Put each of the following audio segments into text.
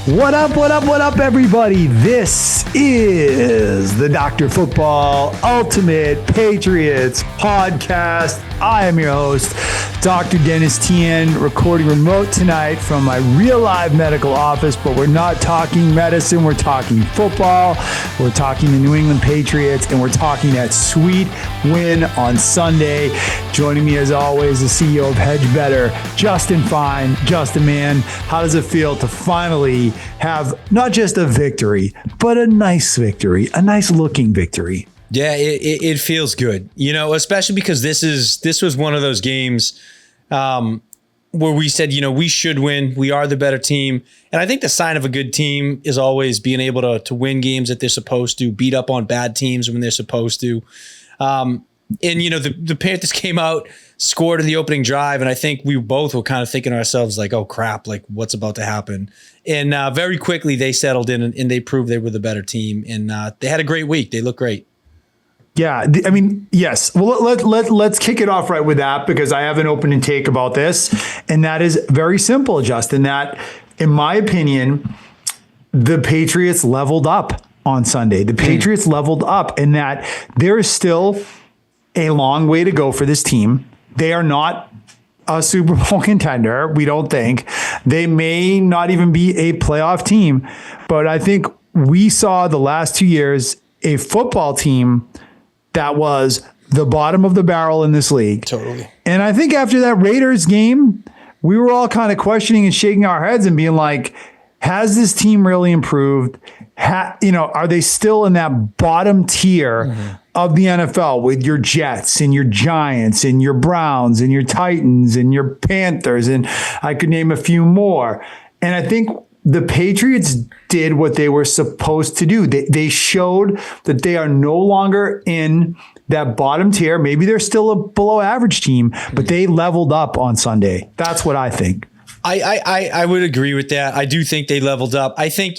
What up, everybody? This is the Dr. Football Ultimate Patriots Podcast. I am your host, Dr. Dennis Tien, recording remote tonight from my real live medical office, but we're not talking medicine. We're talking football. We're talking the New England Patriots, and we're talking that sweet win on Sunday. Joining me, as always, the CEO of Hedge Better, Justin Fine. Justin, man, how does it feel to finally have not just a victory, but a nice victory, a nice looking victory? Yeah, it feels good, especially because this was one of those games where we said, we should win. We are the better team. And I think the sign of a good team is always being able to win games that they're supposed to, beat up on bad teams when they're supposed to. The Panthers came out, scored in the opening drive, and I think we both were kind of thinking to ourselves like, oh crap, like what's about to happen? And very quickly they settled in and they proved they were the better team. And they had a great week. They look great. Yeah, I mean, yes. Well, let's kick it off right with that, because I have an opening take about this, and that is very simple, Justin. That, in my opinion, the Patriots leveled up on Sunday. The Patriots leveled up, in that there is still a long way to go for this team. They are not a Super Bowl contender, we don't think. They may not even be a playoff team, but I think we saw the last 2 years a football team that was the bottom of the barrel in this league. Totally. And I think after that Raiders game, we were all kind of questioning and shaking our heads and being like, has this team really improved? Are they still in that bottom tier of the NFL with your Jets and your Giants and your Browns and your Titans and your Panthers? And I could name a few more. And I think the Patriots did what they were supposed to do. They showed that they are no longer in that bottom tier. Maybe they're still a below average team, but they leveled up on Sunday. That's what I think. I would agree with that. I do think they leveled up. I think,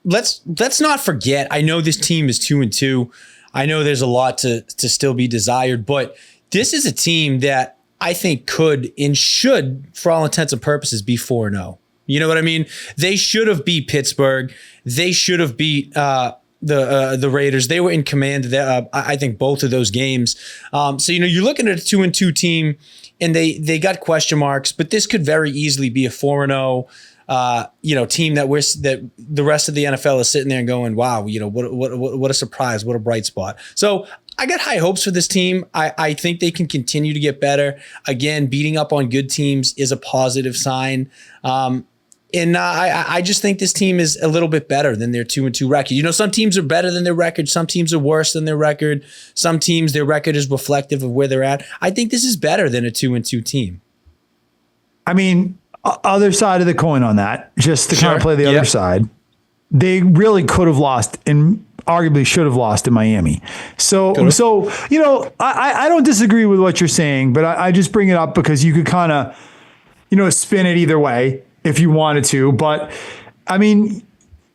let's not forget, I know this team is 2-2. I know there's a lot to still be desired, but this is a team that I think could and should, for all intents and purposes, be 4-0. You know what I mean? They should have beat Pittsburgh. They should have beat the Raiders. They were in command of I think both of those games. So you're looking at a 2-2 team, and they got question marks, but this could very easily be a 4-0 team that the rest of the NFL is sitting there and going, wow, what a surprise, what a bright spot. So I got high hopes for this team. I think they can continue to get better. Again, beating up on good teams is a positive sign. And I just think this team is a little bit better than their 2-2 record. Some teams are better than their record. Some teams are worse than their record. Some teams, their record is reflective of where they're at. I think this is better than a 2-2 team. I mean, other side of the coin on that, just to kind of play the other side, they really could have lost and arguably should have lost in Miami. So I don't disagree with what you're saying, but I just bring it up because you could kind of, spin it either way if you wanted to. But I mean,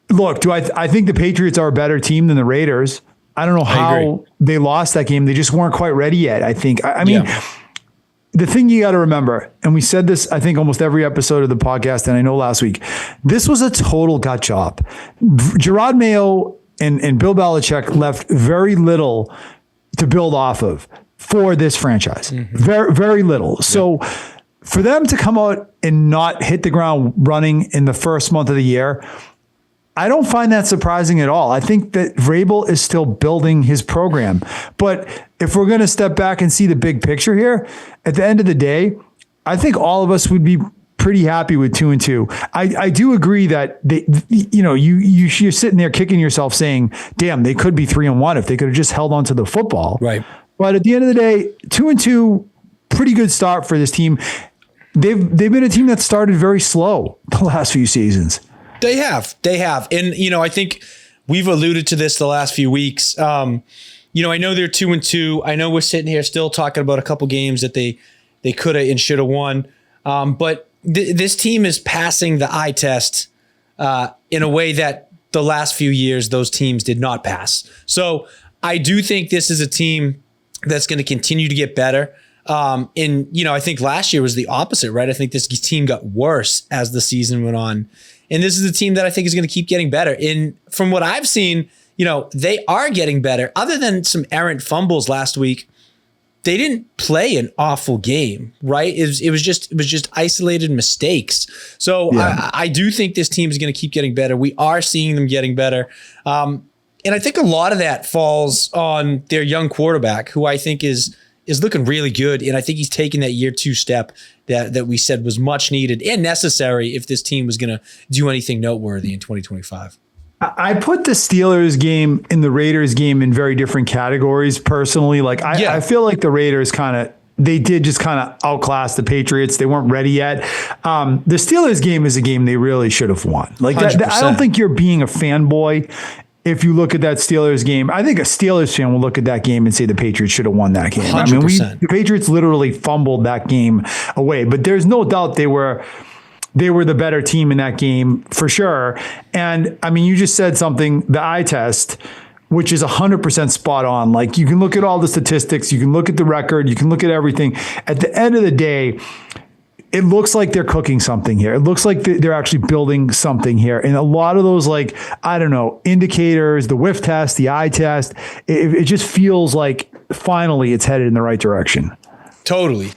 look, I think the Patriots are a better team than the Raiders. I don't know how they lost that game. They just weren't quite ready yet, I think. I mean, the thing you got to remember, and we said this, I think, almost every episode of the podcast, and I know last week, this was a total gut job. Gerard Mayo and Bill Belichick left very little to build off of for this franchise. Very, very little. So for them to come out and not hit the ground running in the first month of the year, I don't find that surprising at all. I think that Vrabel is still building his program. But if we're going to step back and see the big picture here, at the end of the day, I think all of us would be pretty happy with 2-2. I do agree that you're sitting there kicking yourself saying, damn, they could be 3-1 if they could have just held on to the football. Right. But at the end of the day, 2-2, pretty good start for this team. They've been a team that started very slow the last few seasons. They have. And, I think we've alluded to this the last few weeks. I know they're 2-2. I know we're sitting here still talking about a couple games that they could have and should have won. But this team is passing the eye test in a way that the last few years those teams did not pass. So I do think this is a team that's going to continue to get better. And, I think last year was the opposite, right? I think this team got worse as the season went on. And this is a team that I think is going to keep getting better. And from what I've seen, they are getting better. Other than some errant fumbles last week, they didn't play an awful game, right? It was just isolated mistakes. So yeah. I do think this team is going to keep getting better. We are seeing them getting better. And I think a lot of that falls on their young quarterback, who I think is looking really good. And I think he's taking that year 2 step that we said was much needed and necessary if this team was going to do anything noteworthy in 2025. I put the Steelers game and the Raiders game in very different categories personally. I feel like the Raiders they did just kind of outclass the Patriots. They weren't ready yet. The Steelers game is a game they really should have won. I don't think you're being a fanboy if you look at that Steelers game. I think a Steelers fan will look at that game and say the Patriots should have won that game. 100%. I mean, the Patriots literally fumbled that game away, but there's no doubt they were the better team in that game for sure. And I mean, you just said something, the eye test, which is 100% spot on. Like, you can look at all the statistics, you can look at the record, you can look at everything. At the end of the day, it looks like they're cooking something here. It looks like they're actually building something here. And a lot of those, indicators, the whiff test, the eye test, it just feels like finally it's headed in the right direction. Totally.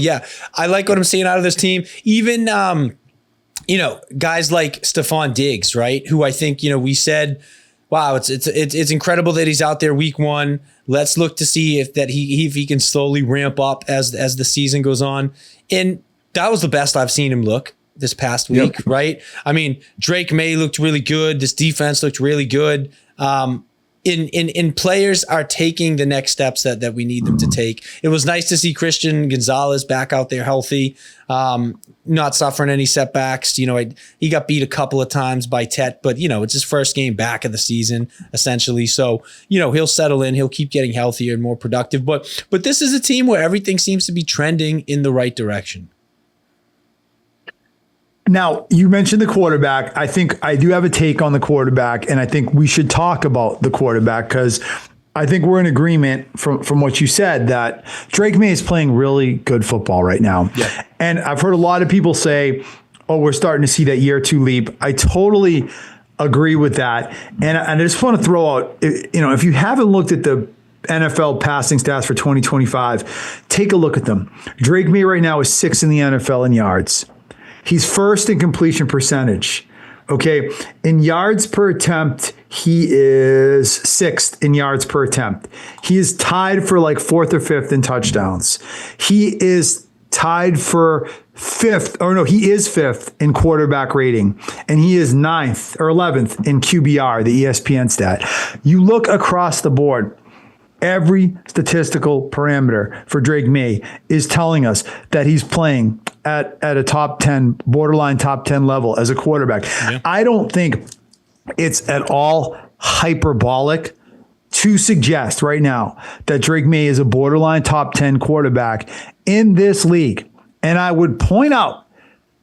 Yeah. I like what I'm seeing out of this team. Even, guys like Stephon Diggs, right? Who I think, we said, wow, it's incredible that he's out there week 1. Let's look to see if he can slowly ramp up as the season goes on. And that was the best I've seen him look this past week, yep. Right? I mean, Drake May looked really good. This defense looked really good. In players are taking the next steps that we need them to take. It was nice to see Christian Gonzalez back out there healthy, not suffering any setbacks. He got beat a couple of times by Tet, but it's his first game back of the season essentially. So, he'll settle in, he'll keep getting healthier and more productive, but this is a team where everything seems to be trending in the right direction. Now, you mentioned the quarterback. I think I do have a take on the quarterback, and I think we should talk about the quarterback because I think we're in agreement from what you said that Drake May is playing really good football right now. Yeah. And I've heard a lot of people say, oh, we're starting to see that year 2 leap. I totally agree with that. And I just want to throw out, if you haven't looked at the NFL passing stats for 2025, take a look at them. Drake May right now is 6th in the NFL in yards. He's 1st in completion percentage. Okay. In yards per attempt, he is 6th in yards per attempt. He is tied for 4th or 5th in touchdowns. He is tied for 5th, he is 5th in quarterback rating. And he is 9th or 11th in QBR, the ESPN stat. You look across the board. Every statistical parameter for Drake May is telling us that he's playing at a top 10, borderline top 10 level as a quarterback. Yeah. I don't think it's at all hyperbolic to suggest right now that Drake May is a borderline top 10 quarterback in this league. And I would point out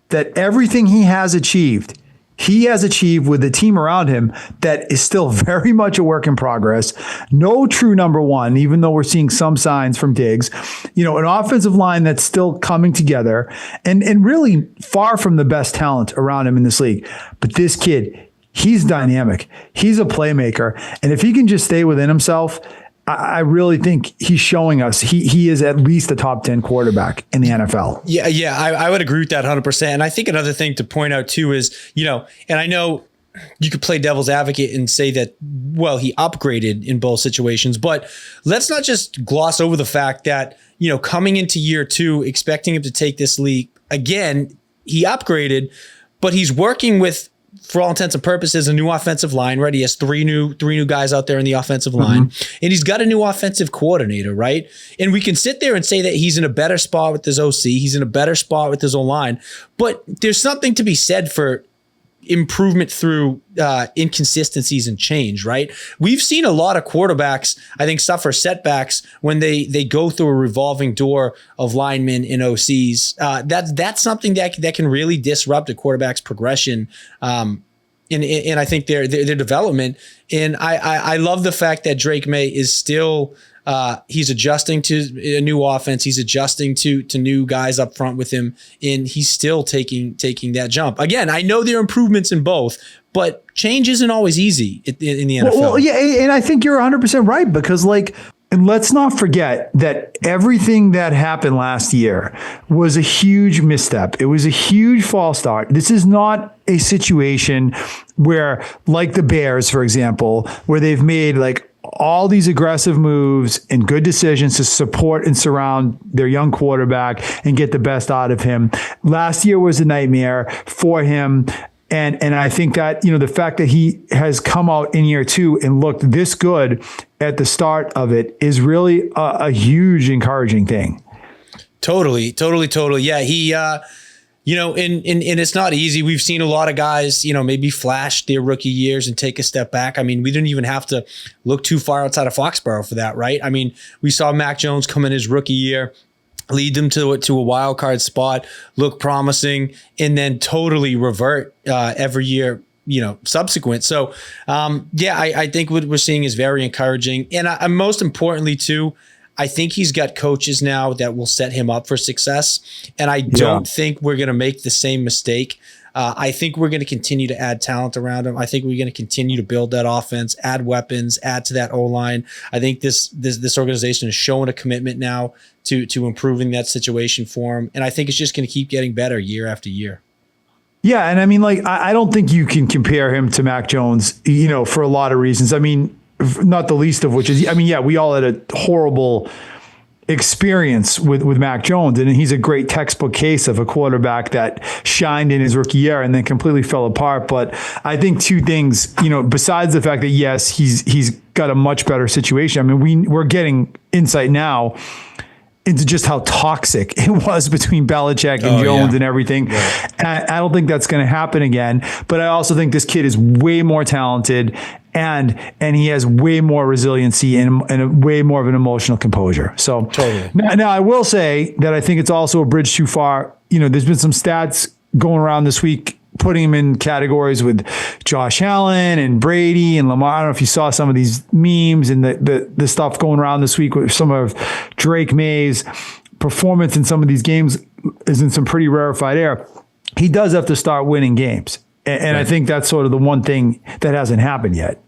that everything he has achieved with the team around him that is still very much a work in progress. No true number one, even though we're seeing some signs from Diggs. An offensive line that's still coming together and really far from the best talent around him in this league. But this kid, he's dynamic. He's a playmaker. And if he can just stay within himself, I really think he's showing us he is at least a top 10 quarterback in the NFL. Yeah, I would agree with that 100%. And I think another thing to point out too is, and I know you could play devil's advocate and say that, well, he upgraded in both situations, but let's not just gloss over the fact that, coming into year 2, expecting him to take this league again, he upgraded, but he's working with, for all intents and purposes, a new offensive line, right? He has three new guys out there in the offensive line, and he's got a new offensive coordinator, right? And we can sit there and say that he's in a better spot with his OC. He's in a better spot with his O-line, but there's something to be said for improvement through inconsistencies and change, right? We've seen a lot of quarterbacks, I think, suffer setbacks when they go through a revolving door of linemen and OCs. That's something that can really disrupt a quarterback's progression, and I think their development. And I love the fact that Drake May is still He's adjusting to a new offense. He's adjusting to new guys up front with him, and he's still taking that jump. Again, I know there are improvements in both, but change isn't always easy in the NFL. Well, yeah, and I think you're 100% right, because and let's not forget that everything that happened last year was a huge misstep. It was a huge false start. This is not a situation where, like the Bears, for example, where they've made all these aggressive moves and good decisions to support and surround their young quarterback and get the best out of him. Last year was a nightmare for him. And I think that, the fact that he has come out in year 2 and looked this good at the start of it is really a huge encouraging thing. Totally. Yeah. He, and it's not easy. We've seen a lot of guys, maybe flash their rookie years and take a step back. I mean, we didn't even have to look too far outside of Foxborough for that, right? I mean, we saw Mac Jones come in his rookie year, lead them to a wild card spot, look promising, and then totally revert every year, subsequent. So, I think what we're seeing is very encouraging. And most importantly, too, I think he's got coaches now that will set him up for success. And I don't think we're going to make the same mistake. I think we're going to continue to add talent around him. I think we're going to continue to build that offense, add weapons, add to that O-line. I think this organization is showing a commitment now to improving that situation for him. And I think it's just going to keep getting better year after year. Yeah. And I mean, I don't think you can compare him to Mac Jones, for a lot of reasons. I mean, not the least of which is, we all had a horrible experience with Mac Jones, and he's a great textbook case of a quarterback that shined in his rookie year and then completely fell apart. But I think two things, besides the fact that yes, he's got a much better situation. I mean, we're getting insight now into just how toxic it was between Belichick and Jones and everything. Right. And I don't think that's going to happen again. But I also think this kid is way more talented, and he has way more resiliency and way more of an emotional composure. So totally. Now I will say that I think it's also a bridge too far. There's been some stats going around this week putting him in categories with Josh Allen and Brady and Lamar. I don't know if you saw some of these memes and the stuff going around this week with some of Drake May's performance in some of these games is in some pretty rarefied air. He does have to start winning games. And I think that's sort of the one thing that hasn't happened yet.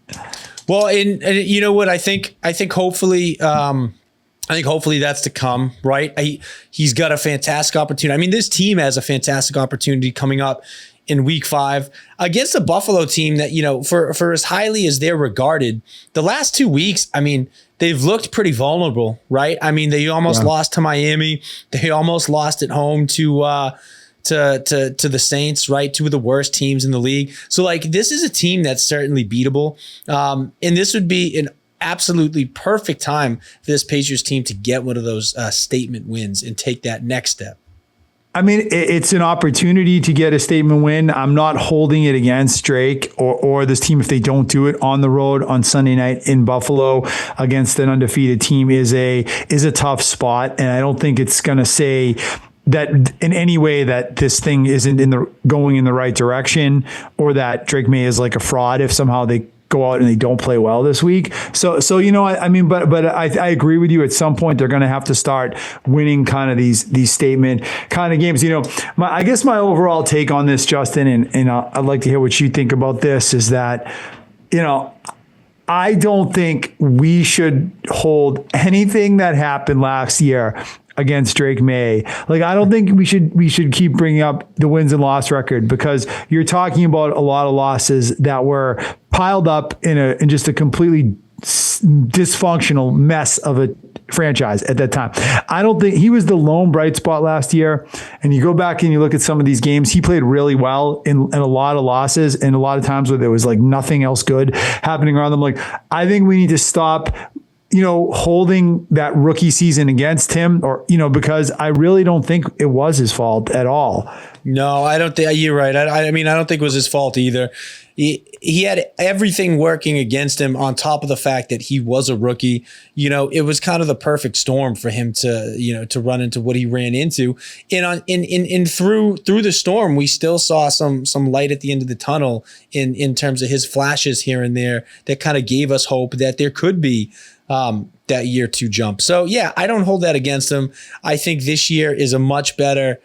Well, and you know what? I think hopefully that's to come, right? He's got a fantastic opportunity. I mean, this team has a fantastic opportunity coming up in week 5 against a Buffalo team that, for as highly as they're regarded, the last 2 weeks, I mean, they've looked pretty vulnerable, right? I mean, they almost lost to Miami. They almost lost at home to the Saints, right? 2 of the worst teams in the league. So this is a team that's certainly beatable. And this would be an absolutely perfect time for this Patriots team to get one of those statement wins and take that next step. I mean, it's an opportunity to get a statement win. I'm not holding it against Drake or this team if they don't do it on the road on Sunday night in Buffalo against an undefeated team is a tough spot. And I don't think it's going to say that in any way that this thing isn't going in the right direction, or that Drake May is like a fraud if somehow they go out and they don't play well this week. So I mean, but I agree with you. At some point, they're going to have to start winning kind of these statement kind of games. I guess my overall take on this, Justin, and I'd like to hear what you think about this, is that, I don't think we should hold anything that happened last year against Drake May. I don't think we should keep bringing up the wins and loss record, because you're talking about a lot of losses that were piled up in just a completely dysfunctional mess of a franchise at that time. I don't think he was the lone bright spot last year. And you go back and you look at some of these games, he played really well in a lot of losses and a lot of times where there was nothing else good happening around them. I think we need to stop holding that rookie season against him, or, because I really don't think it was his fault at all. No, I don't think you're right. I mean, I don't think it was his fault either. He had everything working against him on top of the fact that he was a rookie. It was kind of the perfect storm for him to run into what he ran into. And through the storm, we still saw some light at the end of the tunnel in terms of his flashes here and there that kind of gave us hope that there could be that year 2 jump. So yeah, I don't hold that against him. I think this year is a much better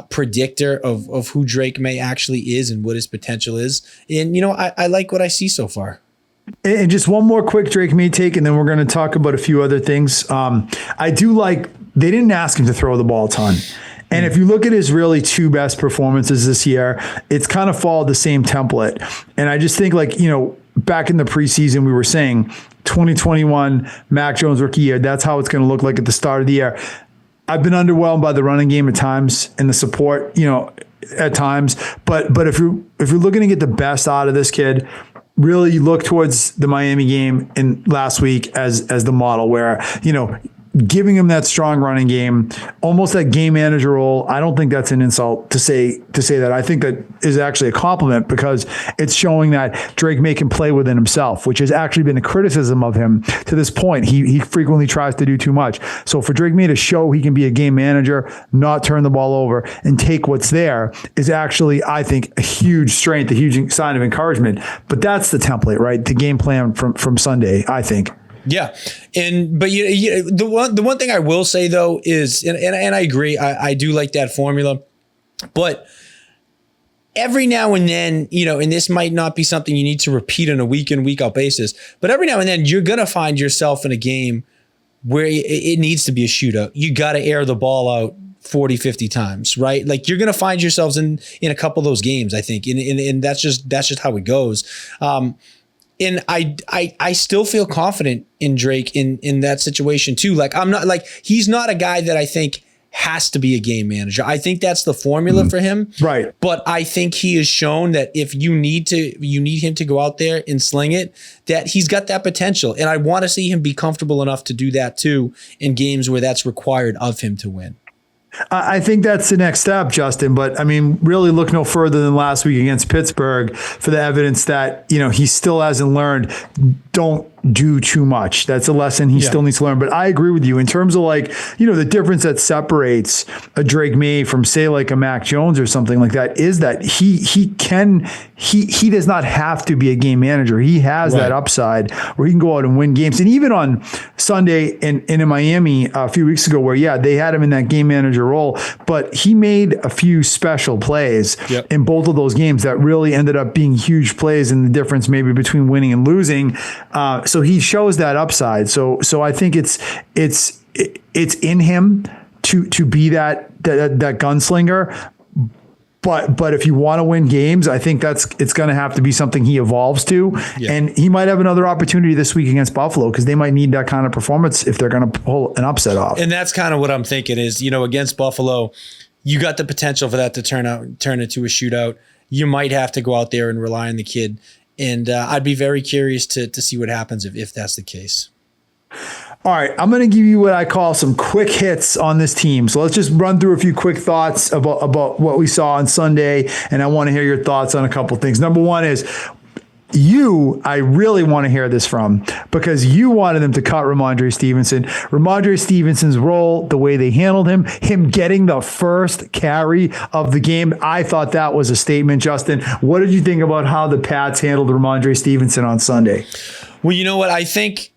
predictor of who Drake Maye actually is and what his potential is. And, I like what I see so far. And just one more quick Drake Maye take, and then we're going to talk about a few other things. I do like, they didn't ask him to throw the ball a ton. And if you look at his really 2 best performances this year, it's kind of followed the same template. And I just think back in the preseason, we were saying 2021 Mac Jones rookie year, that's how it's going to look like at the start of the year. I've been underwhelmed by the running game at times and the support, at times. But if you're looking to get the best out of this kid, really you look towards the Miami game in last week as the model where, giving him that strong running game, almost that game manager role. I don't think that's an insult to say that. I think that is actually a compliment because it's showing that Drake Maye can play within himself, which has actually been a criticism of him to this point. He frequently tries to do too much. So for Drake Maye to show he can be a game manager, not turn the ball over, and take what's there is actually, I think, a huge strength, a huge sign of encouragement. But that's the template, right? The game plan from Sunday, I think. Yeah. But the one thing I will say though is, and I agree, I do like that formula, but every now and then, and this might not be something you need to repeat on a week in, week out basis, but every now and then you're going to find yourself in a game where it needs to be a shootout. You got to air the ball out 40, 50 times, right? Like you're going to find yourselves in a couple of those games, I think. And that's just how it goes. And I still feel confident in Drake in that situation too. Like he's not a guy that I think has to be a game manager. I think that's the formula for him. Right. But I think he has shown that if you need him to go out there and sling it, that he's got that potential. And I want to see him be comfortable enough to do that too in games where that's required of him to win. I think that's the next step, Justin. But I mean, really look no further than last week against Pittsburgh for the evidence that, he still hasn't learned. Don't do too much. That's a lesson he still needs to learn. But I agree with you in terms of the difference that separates a Drake Maye from say like a Mac Jones or something like that is that he does not have to be a game manager. He has that upside where he can go out and win games. And even on Sunday in Miami a few weeks ago where, they had him in that game manager role, but he made a few special plays in both of those games that really ended up being huge plays and the difference maybe between winning and losing. So he shows that upside. So I think it's in him to be that gunslinger. But if you want to win games, I think it's going to have to be something he evolves to. Yeah. And he might have another opportunity this week against Buffalo because they might need that kind of performance if they're going to pull an upset off. And that's kind of what I'm thinking is, against Buffalo, you got the potential for that to turn into a shootout. You might have to go out there and rely on the kid. And I'd be very curious to see what happens if that's the case. All right, I'm going to give you what I call some quick hits on this team. So let's just run through a few quick thoughts about what we saw on Sunday, and I want to hear your thoughts on a couple things. Number one is I really want to hear this from because you wanted them to cut Rhamondre Stevenson. Rhamondre Stevenson's role, the way they handled him getting the first carry of the game, I thought that was a statement. Justin, what did you think about how the Pats handled Rhamondre Stevenson on Sunday? Well, you know what? I think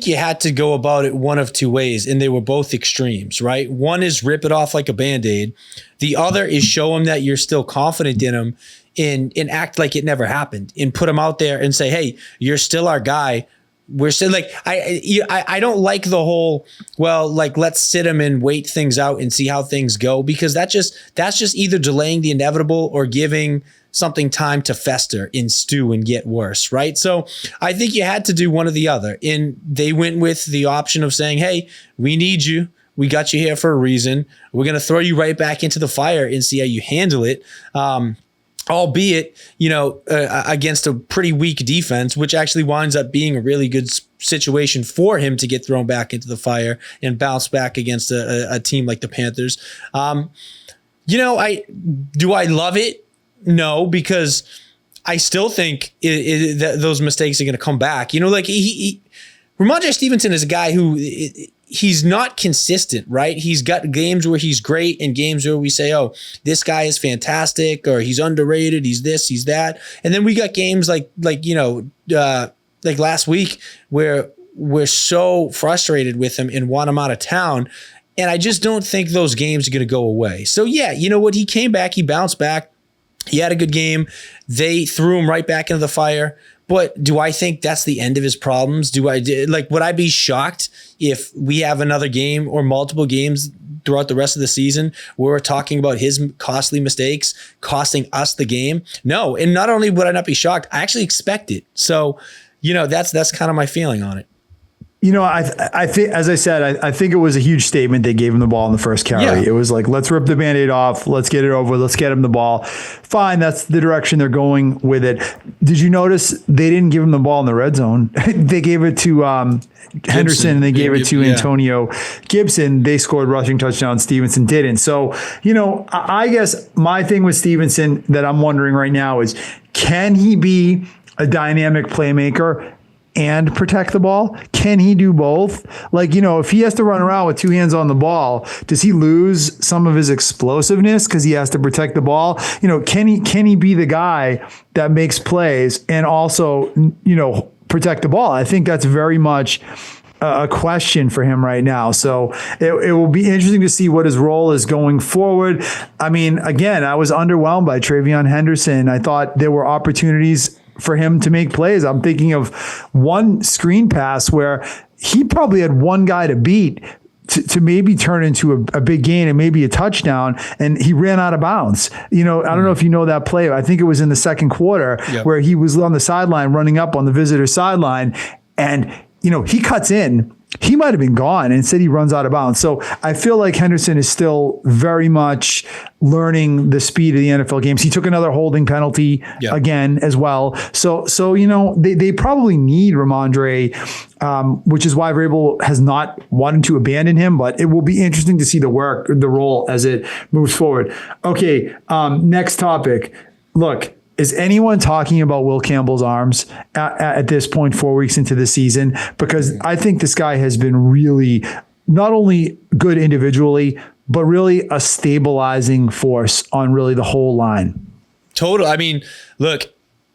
you had to go about it one of two ways, and they were both extremes, right? One is rip it off like a Band-Aid. The other is show him that you're still confident in him and act like it never happened and put him out there and say, hey, you're still our guy. We're still I don't like the whole, let's sit him and wait things out and see how things go, because that's just either delaying the inevitable or giving something time to fester and stew and get worse, right? So I think you had to do one or the other. And they went with the option of saying, hey, we need you. We got you here for a reason. We're going to throw you right back into the fire and see how you handle it. Albeit, against a pretty weak defense, which actually winds up being a really good situation for him to get thrown back into the fire and bounce back against a team like the Panthers. I love it? No, because I still think that those mistakes are going to come back. Rhamondre Stevenson is a guy who he's not consistent, right? He's got games where he's great and games where we say, oh, this guy is fantastic, or he's underrated, he's this, he's that. And then we got games like last week where we're so frustrated with him and want him out of town. And I just don't think those games are going to go away. So yeah, you know what? He came back, he bounced back. He had a good game. They threw him right back into the fire. But do I think that's the end of his problems? Would I be shocked if we have another game or multiple games throughout the rest of the season where we're talking about his costly mistakes costing us the game? No. And not only would I not be shocked, I actually expect it. So, that's kind of my feeling on it. I think, as I said, I think it was a huge statement. They gave him the ball in the first carry. Yeah. It was like, let's rip the Band-Aid off. Let's get it over. Let's get him the ball. Fine. That's the direction they're going with it. Did you notice they didn't give him the ball in the red zone? They gave it to Henderson and they gave it to Antonio Gibson. They scored rushing touchdown. Stevenson didn't. So, I guess my thing with Stevenson that I'm wondering right now is, can he be a dynamic playmaker and protect the ball? Can he do both? If he has to run around with two hands on the ball, does he lose some of his explosiveness because he has to protect the ball? Can he be the guy that makes plays and also, protect the ball? I think that's very much a question for him right now. So it will be interesting to see what his role is going forward. I mean, again, I was underwhelmed by TreVeyon Henderson. I thought there were opportunities for him to make plays. I'm thinking of one screen pass where he probably had one guy to beat to maybe turn into a big gain and maybe a touchdown, and he ran out of bounds. I don't know if you know that play. I think it was in the second quarter where he was on the sideline running up on the visitor sideline, and he cuts in. He might have been gone, and instead he runs out of bounds. So I feel like Henderson is still very much learning the speed of the NFL games. He took another holding penalty again as well. So they probably need Ramondre, which is why Vrabel has not wanted to abandon him. But it will be interesting to see the role as it moves forward. Okay, next topic. Look. Is anyone talking about Will Campbell's arms at this point, 4 weeks into the season? Because I think this guy has been really not only good individually, but really a stabilizing force on really the whole line. Total. I mean, look,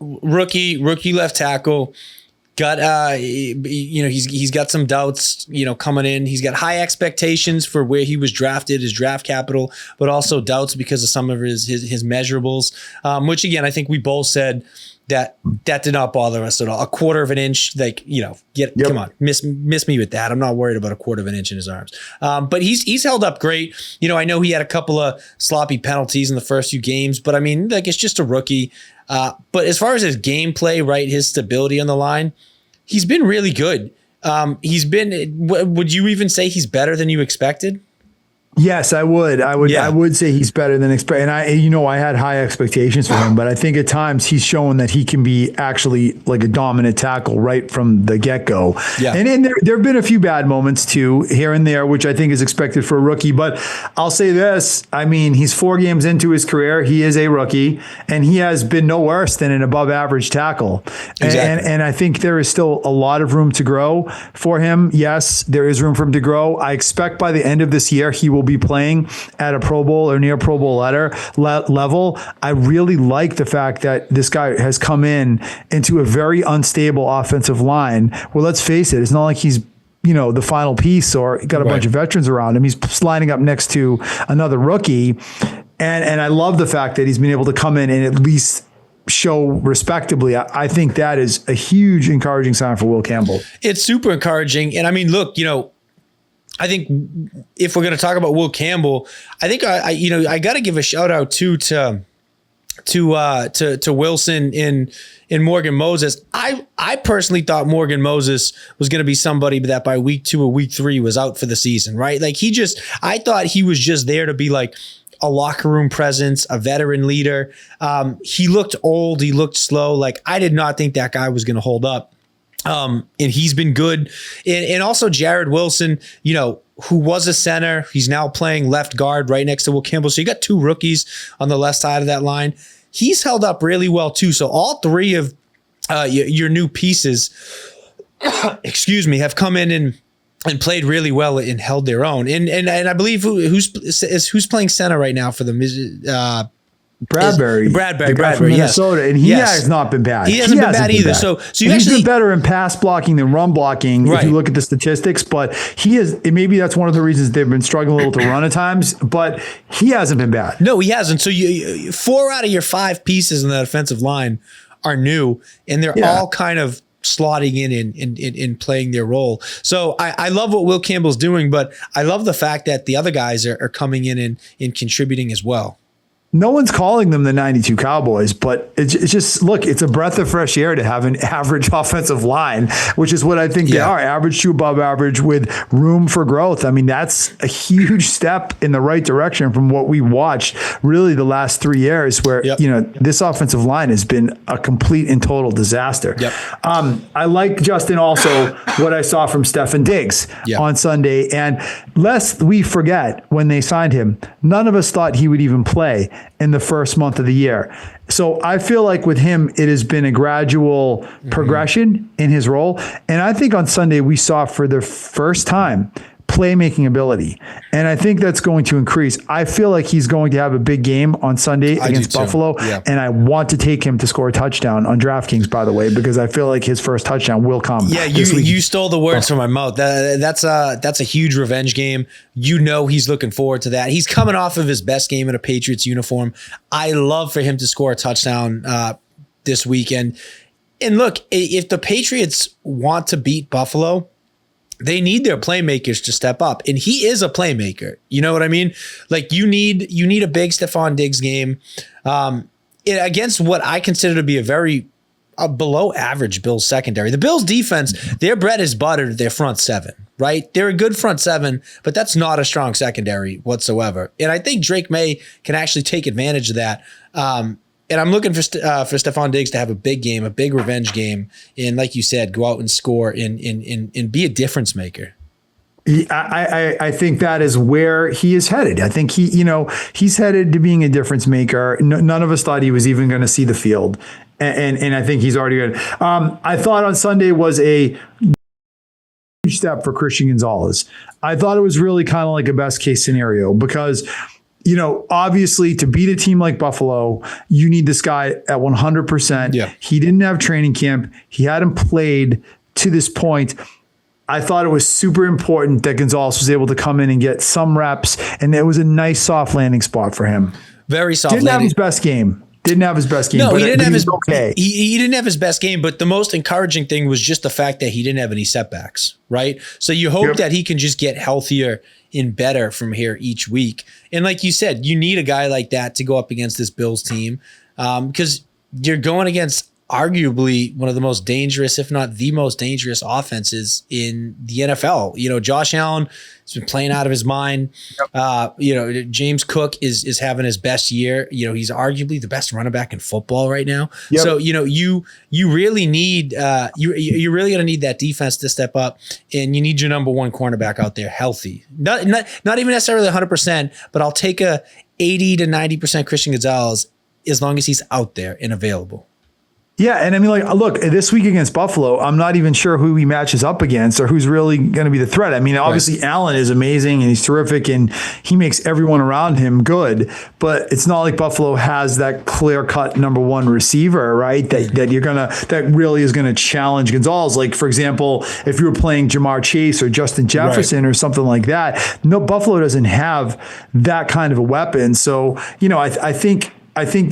rookie left tackle. Got he's got some doubts, coming in. He's got high expectations for where he was drafted, his draft capital, but also doubts because of some of his measurables. Which again, I think we both said that did not bother us at all. A quarter of an inch, come on, miss me with that. I'm not worried about a quarter of an inch in his arms. But he's held up great. I know he had a couple of sloppy penalties in the first few games, but I mean, it's just a rookie. But as far as his gameplay, right, his stability on the line, he's been really good. Would you even say he's better than you expected? Yes, I would. Yeah. I would say he's better than expected. And I had high expectations for him, but I think at times he's shown that he can be actually like a dominant tackle right from the get-go. Yeah. And there have been a few bad moments too, here and there, which I think is expected for a rookie. But I'll say this, I mean, he's 4 games into his career. He is a rookie, and he has been no worse than an above average tackle. Exactly. And I think there is still a lot of room to grow for him. Yes, there is room for him to grow. I expect by the end of this year, he will be playing at a Pro Bowl or near Pro Bowl level. I really like the fact that this guy has come into a very unstable offensive line. Well, let's face it, it's not like he's the final piece or got a bunch of veterans around him. He's lining up next to another rookie. And I love the fact that he's been able to come in and at least show respectably. I think that is a huge encouraging sign for Will Campbell. It's super encouraging. And I mean, look, I think if we're going to talk about Will Campbell, I think I got to give a shout out too to Wilson in Morgan Moses. I personally thought Morgan Moses was going to be somebody that by week 2 or week 3 was out for the season, right? I thought he was just there to be like a locker room presence, a veteran leader. He looked old. He looked slow. I did not think that guy was going to hold up. And he's been good. And also Jared Wilson, who was a center, he's now playing left guard right next to Will Campbell. So you got 2 rookies on the left side of that line. He's held up really well too. So all 3 of your new pieces, have come in and played really well and held their own. And I believe who's playing center right now for them? Bradbury from yes. Minnesota, and he has not been bad. He hasn't been bad either. So you he's been better in pass blocking than run blocking if you look at the statistics. But he is, and maybe that's one of the reasons they've been struggling a little to run at times. But he hasn't been bad. No, he hasn't. So you 4 out of your 5 pieces in that offensive line are new, and they're all kind of slotting in playing their role. So I love what Will Campbell's doing, but I love the fact that the other guys are coming in and contributing as well. No one's calling them the 92 Cowboys, but it's just, look, it's a breath of fresh air to have an average offensive line, which is what I think they are, average to above average with room for growth. I mean, that's a huge step in the right direction from what we watched really the last 3 years where, this offensive line has been a complete and total disaster. I like, Justin, also what I saw from Stefon Diggs on Sunday. And lest we forget, when they signed him, none of us thought he would even play in the first month of the year. So I feel like with him, it has been a gradual progression in his role. And I think on Sunday, we saw for the first time playmaking ability. And I think that's going to increase. I feel like he's going to have a big game on Sunday against Buffalo. And I want to take him to score a touchdown on DraftKings, by the way, because I feel like his first touchdown will come. Yeah, you stole the words from my mouth. That's a huge revenge game. He's looking forward to that. He's coming off of his best game in a Patriots uniform. I love for him to score a touchdown this weekend. And look, if the Patriots want to beat Buffalo, they need their playmakers to step up. And he is a playmaker. You know what I mean? Like you need a big Stefon Diggs game against what I consider to be a below average Bills secondary. The Bills defense, their bread is buttered, their front seven, right? They're a good front seven, but that's not a strong secondary whatsoever. And I think Drake May can actually take advantage of that. And I'm looking for Stefon Diggs to have a big game, a big revenge game, and like you said, go out and score and be a difference maker. I think that is where he is headed. I think he's headed to being a difference maker. None of us thought he was even going to see the field, and I think he's already good. I thought on Sunday was a huge step for Christian Gonzalez. I thought it was really kind of like a best case scenario because, obviously to beat a team like Buffalo, you need this guy at 100%. Yeah. He didn't have training camp. He hadn't played to this point. I thought it was super important that Gonzalez was able to come in and get some reps, and it was a nice soft landing spot for him. Very soft landing. Didn't have his best game. No, he didn't have his okay. He didn't have his best game, but the most encouraging thing was just the fact that he didn't have any setbacks, right? So you hope that he can just get healthier and better from here each week. And like you said, you need a guy like that to go up against this Bills team because you're going against arguably one of the most dangerous, if not the most dangerous offenses in the NFL. Josh Allen has been playing out of his mind. James Cook is having his best year. He's arguably the best running back in football right now. Yep. So, you really need, you're really going to need that defense to step up, and you need your number one cornerback out there healthy. Not even necessarily 100%, but I'll take a 80 to 90% Christian Gonzalez as long as he's out there and available. Yeah, and I mean, look, this week against Buffalo, I'm not even sure who he matches up against or who's really going to be the threat. I mean, obviously Allen is amazing and he's terrific and he makes everyone around him good, but it's not like Buffalo has that clear-cut number one receiver, right? That really is gonna challenge Gonzalez. Like, for example, if you were playing Jamar Chase or Justin Jefferson or something like that, no, Buffalo doesn't have that kind of a weapon. So, I think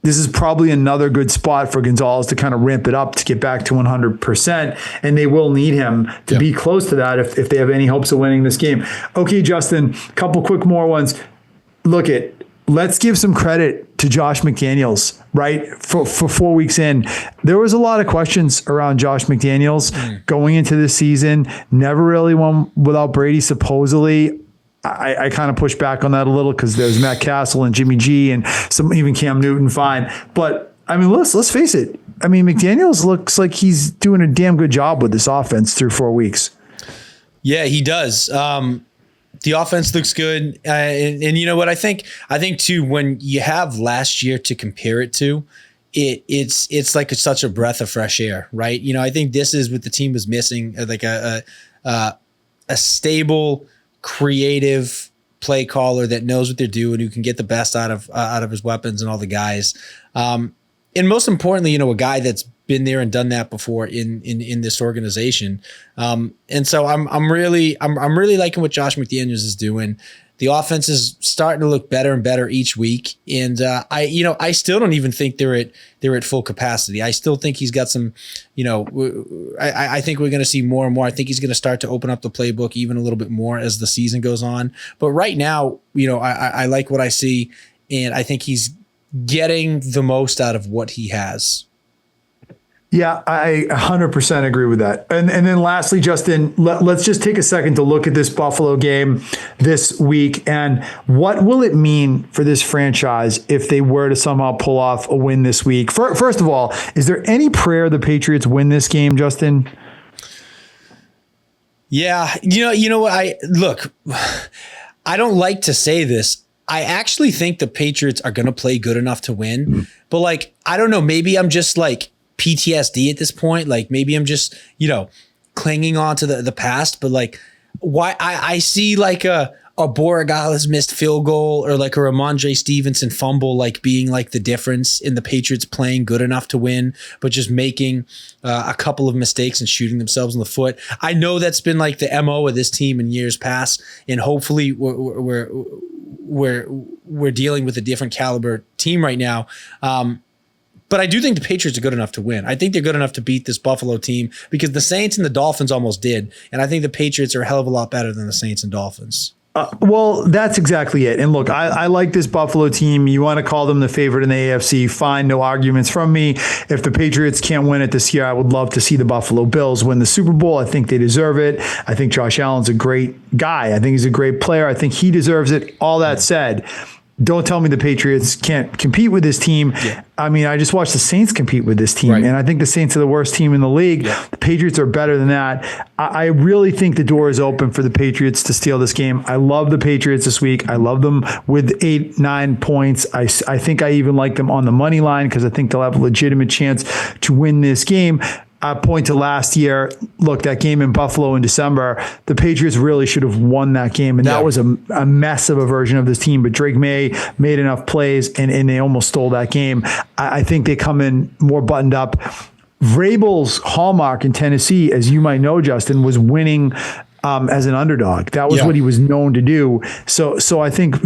this is probably another good spot for Gonzalez to kind of ramp it up to get back to 100%. And they will need him to be close to that if they have any hopes of winning this game. Okay, Justin, couple quick more ones. Let's give some credit to Josh McDaniels, right? For 4 weeks in, there was a lot of questions around Josh McDaniels going into this season. Never really won without Brady, supposedly. I kind of push back on that a little because there's Matt Castle and Jimmy G and even Cam Newton, fine. But I mean, let's face it. I mean, McDaniels looks like he's doing a damn good job with this offense through 4 weeks. Yeah, he does. The offense looks good. And you know what? I think too, when you have last year to compare it to, it's like such a breath of fresh air, right? I think this is what the team was missing, like a stable, creative play caller that knows what they're doing, who can get the best out of his weapons and all the guys. And most importantly, a guy that's been there and done that before in this organization. And so I'm really liking what Josh McDaniels is doing. The offense is starting to look better and better each week. And I still don't even think they're at full capacity. I still think he's got some, I think we're going to see more and more. I think he's going to start to open up the playbook even a little bit more as the season goes on. But right now, I like what I see, and I think he's getting the most out of what he has. Yeah, I 100% agree with that. And then lastly, Justin, let's just take a second to look at this Buffalo game this week and what will it mean for this franchise if they were to somehow pull off a win this week? First of all, is there any prayer the Patriots win this game, Justin? Yeah, you know what? I don't like to say this. I actually think the Patriots are going to play good enough to win, but I don't know, maybe I'm just PTSD at this point. Maybe I'm just, clinging on to the past, but why I see a Borregales missed field goal or a Ramondre Stevenson fumble, being the difference in the Patriots playing good enough to win, but just making a couple of mistakes and shooting themselves in the foot. I know that's been the MO of this team in years past, and hopefully we're dealing with a different caliber team right now. But I do think the Patriots are good enough to win. I think they're good enough to beat this Buffalo team because the Saints and the Dolphins almost did. And I think the Patriots are a hell of a lot better than the Saints and Dolphins. Well, that's exactly it. And look, I like this Buffalo team. You want to call them the favorite in the AFC, fine, no arguments from me. If the Patriots can't win it this year, I would love to see the Buffalo Bills win the Super Bowl. I think they deserve it. I think Josh Allen's a great guy. I think he's a great player. I think he deserves it. All that said, don't tell me the Patriots can't compete with this team. Yeah. I mean, I just watched the Saints compete with this team, and I think the Saints are the worst team in the league. Yeah. The Patriots are better than that. I really think the door is open for the Patriots to steal this game. I love the Patriots this week. I love them with 8-9 points. I think I even like them on the money line because I think they'll have a legitimate chance to win this game. I point to last year. Look, that game in Buffalo in December, the Patriots really should have won that game. And that was a mess of a version of this team. But Drake May made enough plays and they almost stole that game. I think they come in more buttoned up. Vrabel's hallmark in Tennessee, as you might know, Justin, was winning as an underdog. That was what he was known to do. So I think,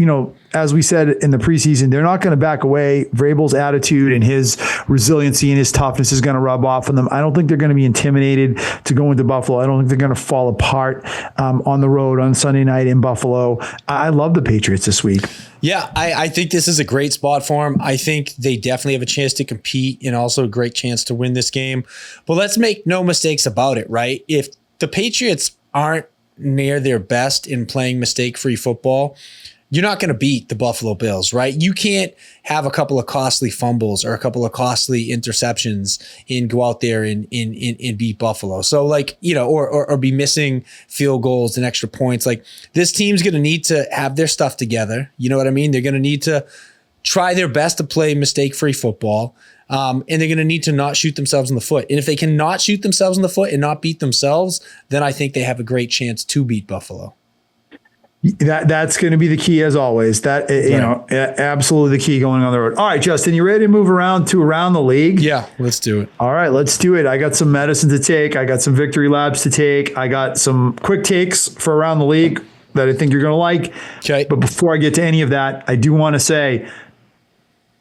as we said in the preseason, they're not going to back away. Vrabel's attitude and his resiliency and his toughness is going to rub off on them. I don't think they're going to be intimidated to go into Buffalo. I don't think they're going to fall apart on the road on Sunday night in Buffalo. I love the Patriots this week. Yeah, I think this is a great spot for them. I think they definitely have a chance to compete and also a great chance to win this game. But let's make no mistakes about it, right? If the Patriots aren't near their best in playing mistake-free football, you're not going to beat the Buffalo Bills, right? You can't have a couple of costly fumbles or a couple of costly interceptions and go out there and beat Buffalo. So or be missing field goals and extra points. This team's going to need to have their stuff together. You know what I mean? They're going to need to try their best to play mistake-free football. And they're going to need to not shoot themselves in the foot. And if they cannot shoot themselves in the foot and not beat themselves, then I think they have a great chance to beat Buffalo. That's going to be the key as always. That absolutely the key going on the road. All right, Justin, you ready to move around the league? Yeah, let's do it. All right, let's do it. I got some medicine to take. I got some victory laps to take. I got some quick takes for around the league that I think you're going to like. Okay. But before I get to any of that, I do want to say,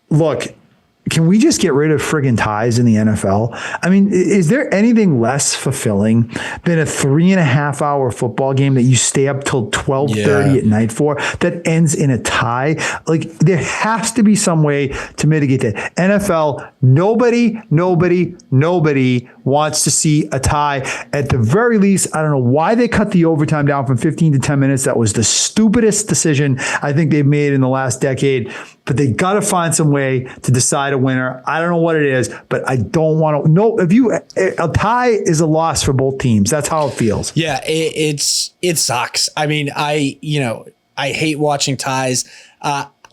look, can we just get rid of friggin' ties in the NFL? I mean, is there anything less fulfilling than a 3.5 hour football game that you stay up till 12:30 at night for that ends in a tie? There has to be some way to mitigate that. NFL, nobody wants to see a tie. At the very least, I don't know why they cut the overtime down from 15 to 10 minutes. That was the stupidest decision I think they've made in the last decade. But they got to find some way to decide a winner. I don't know what it is, but I don't want to. No, a tie is a loss for both teams. That's how it feels. Yeah, it sucks. I mean, I hate watching ties.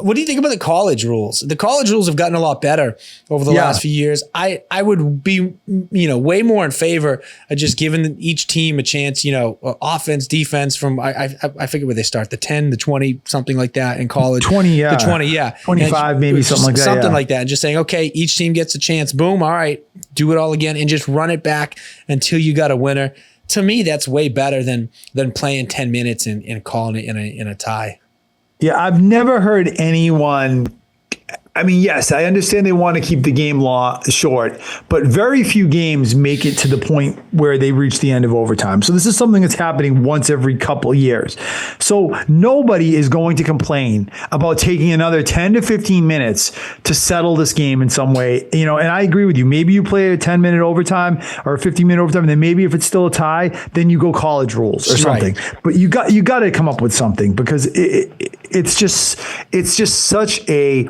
what do you think about the college rules? The college rules have gotten a lot better over the last few years. I would be, way more in favor of just giving each team a chance, offense, defense from, I forget where they start, the 10, the 20, something like that in college. 20, yeah. The 20, yeah. 25, maybe something like that. Something like that. And just saying, okay, each team gets a chance. Boom. All right. Do it all again and just run it back until you got a winner. To me, that's way better than playing 10 minutes and calling it in a tie. Yeah, I've never heard anyone. I mean, yes, I understand they want to keep the game law short, but very few games make it to the point where they reach the end of overtime. So this is something that's happening once every couple of years. So nobody is going to complain about taking another 10 to 15 minutes to settle this game in some way. And I agree with you. Maybe you play a 10-minute overtime or a 15-minute overtime, and then maybe if it's still a tie, then you go college rules or something. Right. But you got to come up with something because it's just such a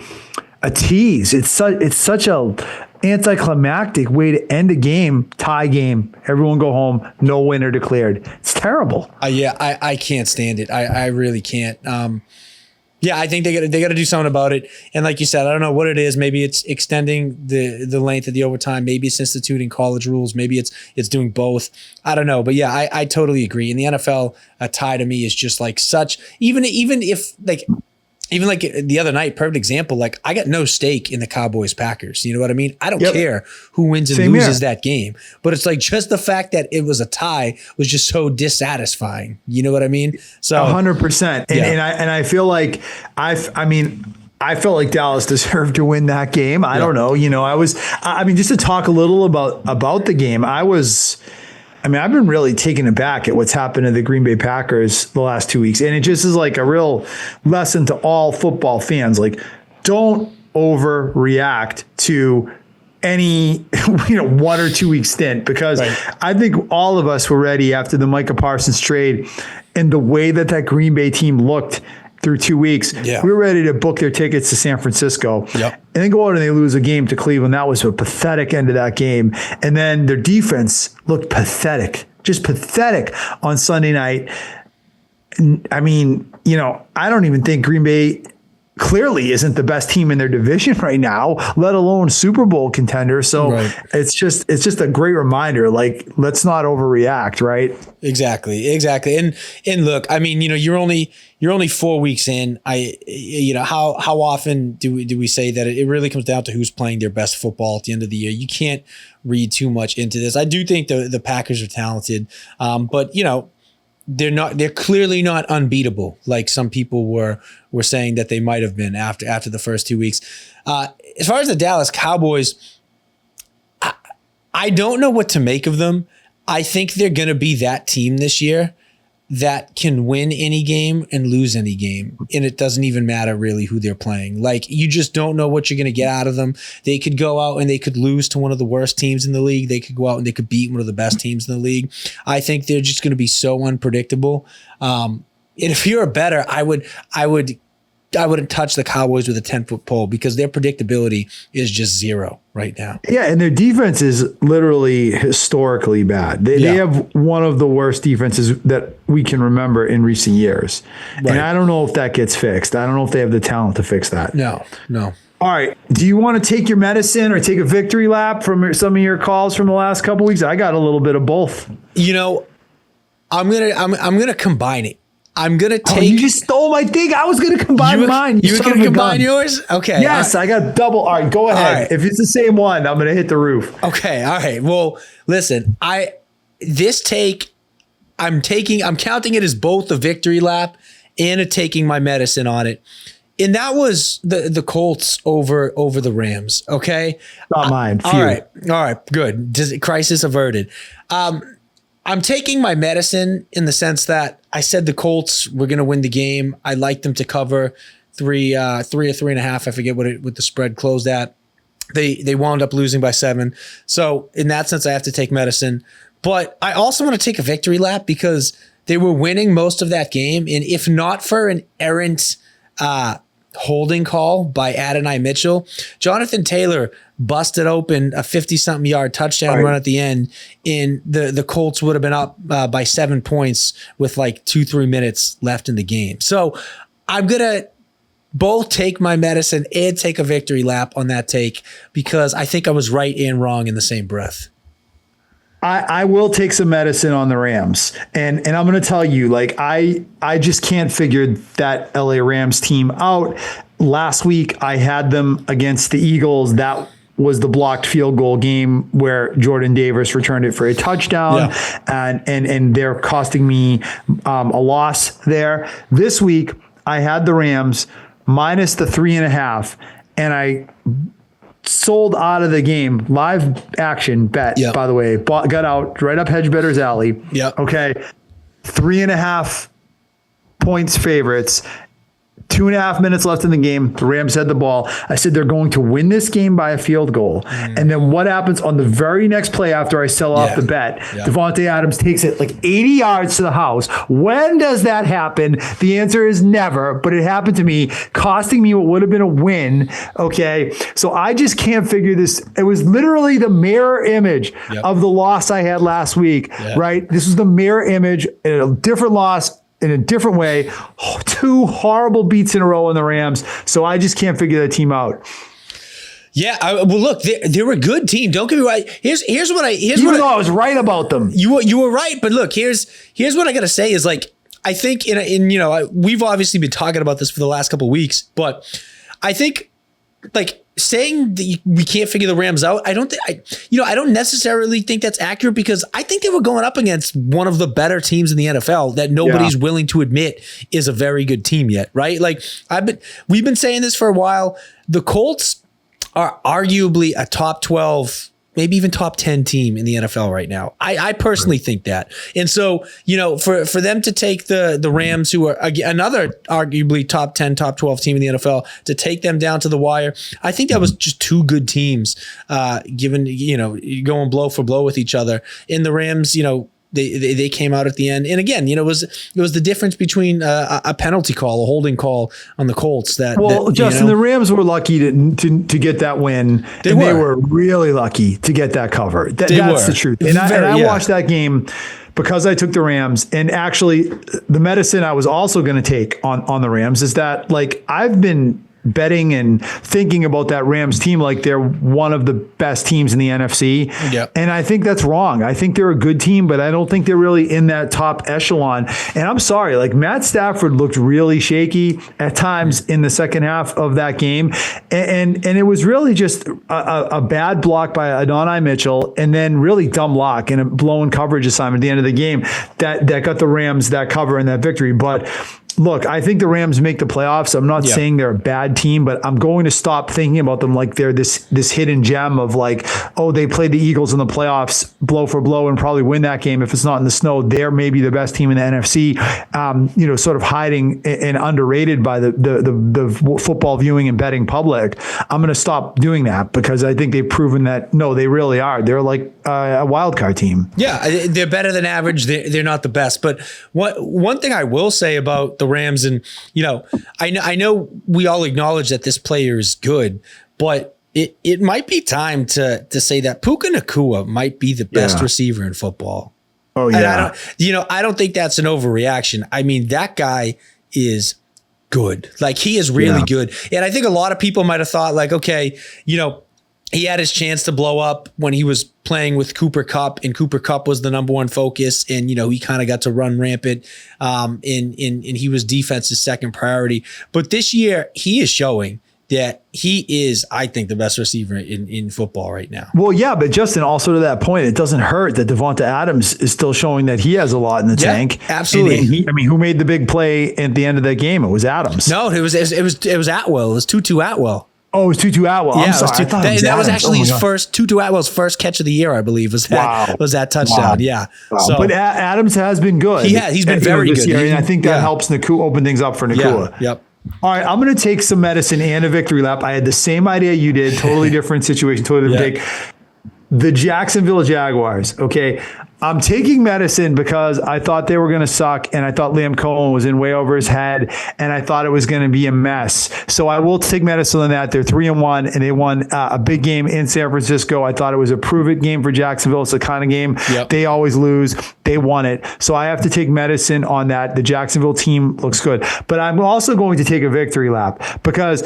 tease. It's such a anticlimactic way to end a game, tie game. Everyone go home, no winner declared. It's terrible. I can't stand it. I really can't. I think they got to do something about it. And like you said, I don't know what it is. Maybe it's extending the length of the overtime. Maybe it's instituting college rules. Maybe it's doing both. I don't know. But yeah, I totally agree. In the NFL, a tie to me is just like such. Even if like the other night, perfect example, like I got no stake in the Cowboys-Packers. You know what I mean? I don't care who wins and loses that game. But it's like just the fact that it was a tie was just so dissatisfying. You know what I mean? So 100%. And I feel like I felt like Dallas deserved to win that game. I don't know. Just to talk a little about the game, I've been really taken aback at what's happened to the Green Bay Packers the last 2 weeks. And it just is like a real lesson to all football fans. Like, don't overreact to any 1 or 2 week stint, because I think all of us were ready after the Micah Parsons trade and the way that Green Bay team looked through 2 weeks. Yeah. We were ready to book their tickets to San Francisco. Yep. And then go out and they lose a game to Cleveland. That was a pathetic end of that game. And then their defense looked pathetic, just pathetic on Sunday night. I mean, I don't even think Green Bay clearly isn't the best team in their division right now, let alone Super Bowl contender. So it's just a great reminder, like, let's not overreact, right? Exactly. And look, I mean, you're only 4 weeks in. How often do we say that it really comes down to who's playing their best football at the end of the year? You can't read too much into this. I do think the Packers are talented, but they're clearly not unbeatable like some people were saying that they might have been after the first 2 weeks. As far as the Dallas Cowboys, I don't know what to make of them. I think they're going to be that team this year that can win any game and lose any game. And it doesn't even matter really who they're playing. Like, you just don't know what you're going to get out of them. They could go out and they could lose to one of the worst teams in the league. They could go out and they could beat one of the best teams in the league. I think they're just going to be so unpredictable. And if you're a bettor, I wouldn't touch the Cowboys with a 10-foot pole because their predictability is just zero right now. Yeah, and their defense is literally historically bad. They have one of the worst defenses that we can remember in recent years. Right. And I don't know if that gets fixed. I don't know if they have the talent to fix that. No. All right. Do you want to take your medicine or take a victory lap from some of your calls from the last couple of weeks? I got a little bit of both. I'm gonna combine it. I'm going to take... Oh, you just stole my thing. I was going to combine mine. You were going to combine yours? Okay. Yes, I got double. All right, go ahead. Right. If it's the same one, I'm going to hit the roof. Okay. All right. Well, listen, I'm counting it as both a victory lap and a taking my medicine on it. And that was the Colts over the Rams. Okay. Not mine. All right. Good. Crisis averted. I'm taking my medicine in the sense that I said the Colts were going to win the game. I like them to cover 3 or 3.5. I forget what the spread closed at. They wound up losing by 7. So in that sense, I have to take medicine. But I also want to take a victory lap because they were winning most of that game. And if not for an errant holding call by Adonai Mitchell, Jonathan Taylor busted open a 50-something yard touchdown run at the end, and the Colts would have been up by 7 points with like 2-3 minutes left in the game. So I'm gonna both take my medicine and take a victory lap on that take because I think I was right and wrong in the same breath. I will take some medicine on the Rams. And I'm going to tell you, like, I just can't figure that LA Rams team out. Last week, I had them against the Eagles. That was the blocked field goal game where Jordan Davis returned it for a touchdown, and they're costing me a loss there. This week, I had the Rams minus the 3.5, and I sold out of the game. Live action bet, by the way, got out right up hedge better's alley. Okay. 3.5 points favorites. 2.5 minutes left in the game. The Rams had the ball. I said they're going to win this game by a field goal. And then what happens on the very next play after I sell off the bet? Davante Adams takes it like 80 yards to the house. When does that happen? The answer is never, but it happened to me, costing me what would have been a win. Okay. So I just can't figure this. It was literally the mirror image of the loss I had last week, right? This was the mirror image in a different loss, in a different way. 2 horrible beats in a row in the Rams. So I just can't figure that team out. Yeah, well, look, they're a good team. Don't get me wrong. Here's what I was right about them. You were right, but look, here's what I got to say is, like, I think we've obviously been talking about this for the last couple of weeks, but I think, like, saying that we can't figure the Rams out, I don't necessarily think that's accurate, because I think they were going up against one of the better teams in the NFL that nobody's willing to admit is a very good team yet, right? Like, we've been saying this for a while. The Colts are arguably a top 12, maybe even top 10 team in the NFL right now. I personally think that. And so, for them to take the Rams, who are another arguably top 10, top 12 team in the NFL, to take them down to the wire, I think that was just 2 good teams, given, going blow for blow with each other. In the Rams, they came out at the end, and again, it was the difference between a penalty call, a holding call on the Colts. Justin, the Rams were lucky to get that win. They were really lucky to get that cover. That's the truth. And I watched that game because I took the Rams. And actually, the medicine I was also going to take on the Rams is that, like, I've been betting and thinking about that Rams team like they're one of the best teams in the NFC. And I think that's wrong. I think they're a good team, but I don't think they're really in that top echelon. And I'm sorry, like, Matt Stafford looked really shaky at times in the second half of that game. And it was really just a bad block by Adonai Mitchell, and then really dumb luck and a blown coverage assignment at the end of the game that got the Rams that cover and that victory. But look, I think the Rams make the playoffs. I'm not saying they're a bad team, but I'm going to stop thinking about them like they're this hidden gem of, like, oh, they played the Eagles in the playoffs blow for blow and probably win that game if it's not in the snow. They're maybe the best team in the NFC, sort of hiding and underrated by the football viewing and betting public. I'm going to stop doing that because I think they've proven that, no, they really are. They're like a wild card team. Yeah, they're better than average. They're not the best. But one thing I will say about the Rams, and I know we all acknowledge that this player is good, but it might be time to say that Puka Nacua might be the best receiver in football. Oh yeah. And I don't think that's an overreaction. I mean, that guy is good. Like, he is really good. And I think a lot of people might have thought, like, okay, he had his chance to blow up when he was playing with Cooper Kupp, and Cooper Kupp was the number one focus, and he kind of got to run rampant, and he was defense's second priority. But this year, he is showing that he is, I think, the best receiver in football right now. Well, yeah, but Justin, also to that point, it doesn't hurt that Davante Adams is still showing that he has a lot in the tank. Absolutely. And who made the big play at the end of that game? It was Adams. No, it was Atwell. It was Tutu Atwell. Oh, it was Tutu Atwell. I'm sorry. That was actually his first, Tutu Atwell's first catch of the year, I believe, was that touchdown. Wow. Yeah. Wow. So, but Adams has been good. He's been very good. Year, and I think that helps Nacua open things up for Nacua. Yeah. Yep. All right, I'm going to take some medicine and a victory lap. I had the same idea you did. Totally different situation. Totally different take. The Jacksonville Jaguars. Okay. I'm taking medicine because I thought they were going to suck, and I thought Liam Cohen was in way over his head, and I thought it was going to be a mess. So I will take medicine on that. They're 3-1, and they won a big game in San Francisco. I thought it was a prove-it game for Jacksonville. It's the kind of game they always lose. They won it. So I have to take medicine on that. The Jacksonville team looks good. But I'm also going to take a victory lap because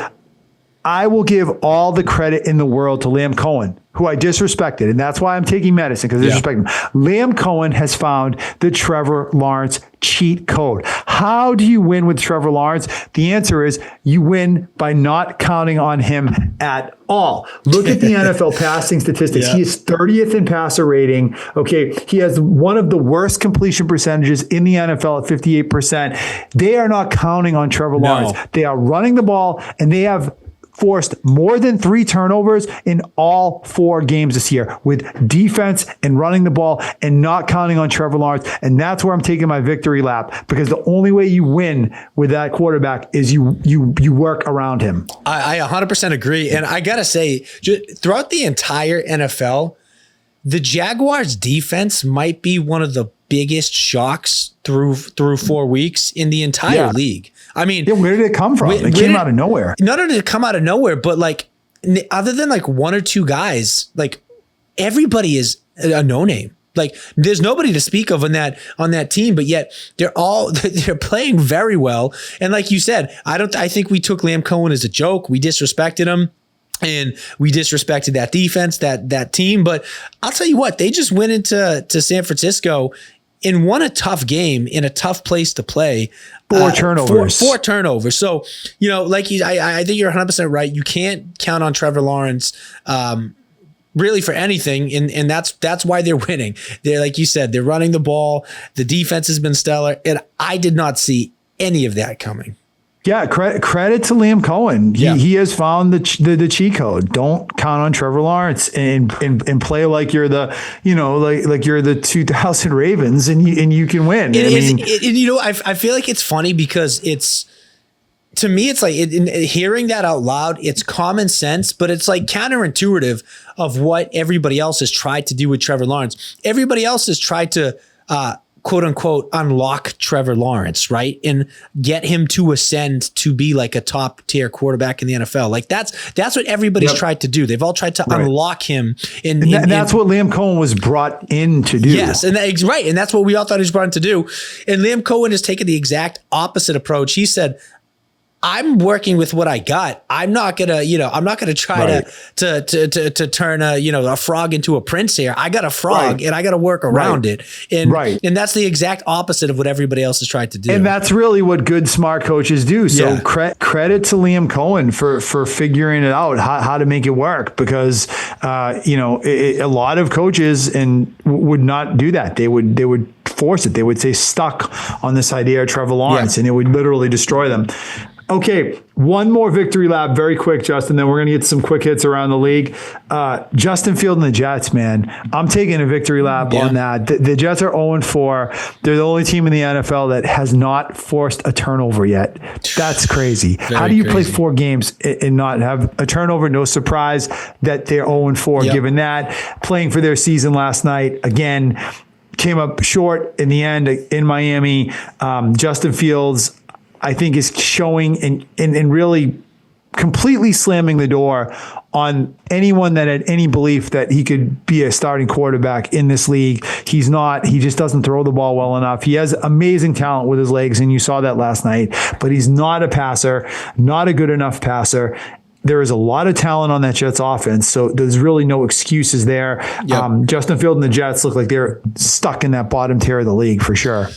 I will give all the credit in the world to Liam Cohen, who I disrespected, and that's why I'm taking medicine, because I disrespect him. Liam Cohen has found the Trevor Lawrence cheat code. How do you win with Trevor Lawrence? The answer is you win by not counting on him at all. Look at the NFL passing statistics. He is 30th in passer rating. Okay, he has one of the worst completion percentages in the NFL at 58%. They are not counting on Trevor Lawrence. They are running the ball, and they have forced more than 3 turnovers in all 4 games this year with defense and running the ball and not counting on Trevor Lawrence. And that's where I'm taking my victory lap, because the only way you win with that quarterback is you work around him. I 100% agree. And I got to say, throughout the entire NFL, the Jaguars defense might be one of the biggest shocks through 4 weeks in the entire league. I mean, where did it come from? It came out of nowhere. Not only did it come out of nowhere, but like, other than like 1 or 2 guys, like everybody is a no-name. Like there's nobody to speak of on that team, but yet they're playing very well. And like you said, I think we took Liam Cohen as a joke. We disrespected him. And we disrespected that defense, that team. But I'll tell you what, they just went into San Francisco and won a tough game in a tough place to play. 4 turnovers. 4 turnovers. So, like I think you're 100% right. You can't count on Trevor Lawrence really for anything. And that's why they're winning. They're, like you said, they're running the ball. The defense has been stellar. And I did not see any of that coming. Yeah, credit to Liam Cohen. He has found the cheat code. Don't count on Trevor Lawrence and play like you're the like you're the 2000 Ravens and you can win. I feel like it's funny because to me it's like hearing that out loud. It's common sense, but it's like counterintuitive of what everybody else has tried to do with Trevor Lawrence. Everybody else has tried to quote unquote unlock Trevor Lawrence, right? And get him to ascend to be like a top tier quarterback in the NFL. Like that's what everybody's tried to do. They've all tried to unlock him. And that's what Liam Cohen was brought in to do. Yes. And right. And that's what we all thought he was brought in to do. And Liam Cohen has taken the exact opposite approach. He said, I'm working with what I got. I'm not gonna try to turn a frog into a prince here. I got a frog and I got to work around it. And that's the exact opposite of what everybody else has tried to do. And that's really what good, smart coaches do. So credit to Liam Cohen for figuring it out, how to make it work, because a lot of coaches would not do that. They would force it. They would say stuck on this idea of Trevor Lawrence, and it would literally destroy them. Okay, one more victory lap, very quick, Justin. Then we're going to get some quick hits around the league. Justin Field and the Jets, man. I'm taking a victory lap on that. The Jets are 0-4. They're the only team in the NFL that has not forced a turnover yet. That's crazy. How do you play 4 games and not have a turnover? No surprise that they're 0-4 given that. Playing for their season last night, again, came up short in the end in Miami. Justin Fields, I think, is showing and really completely slamming the door on anyone that had any belief that he could be a starting quarterback in this league. He's not. He just doesn't throw the ball well enough. He has amazing talent with his legs, and you saw that last night, but he's not a passer, not a good enough passer. There is a lot of talent on that Jets offense, so there's really no excuses there. Justin Field and the Jets look like they're stuck in that bottom tier of the league for sure.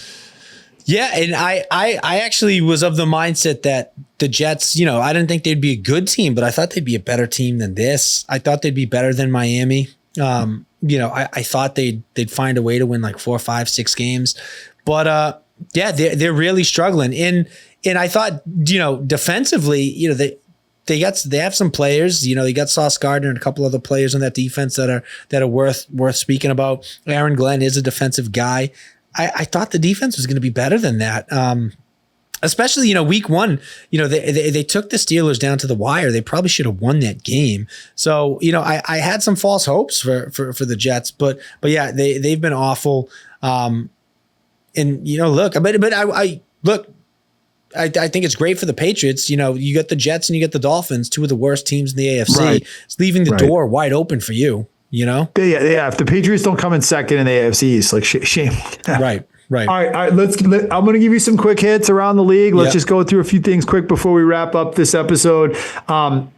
Yeah, and I actually was of the mindset that the Jets, I didn't think they'd be a good team, but I thought they'd be a better team than this. I thought they'd be better than Miami. I thought they'd find a way to win like 4, 5, 6 games. But they're really struggling. And I thought, defensively, they have some players. They got Sauce Gardner and a couple other players on that defense that are worth speaking about. Aaron Glenn is a defensive guy. I thought the defense was going to be better than that. Especially, week one, they took the Steelers down to the wire. They probably should have won that game. So, I had some false hopes for the Jets, but yeah, they've been awful. And look, I think it's great for the Patriots. You got the Jets and you got the Dolphins, two of the worst teams in the AFC. Right. It's leaving the door wide open for you, Yeah. If the Patriots don't come in second in the AFC East, like shame. Right. All right. I'm going to give you some quick hits around the league. Let's just go through a few things quick before we wrap up this episode.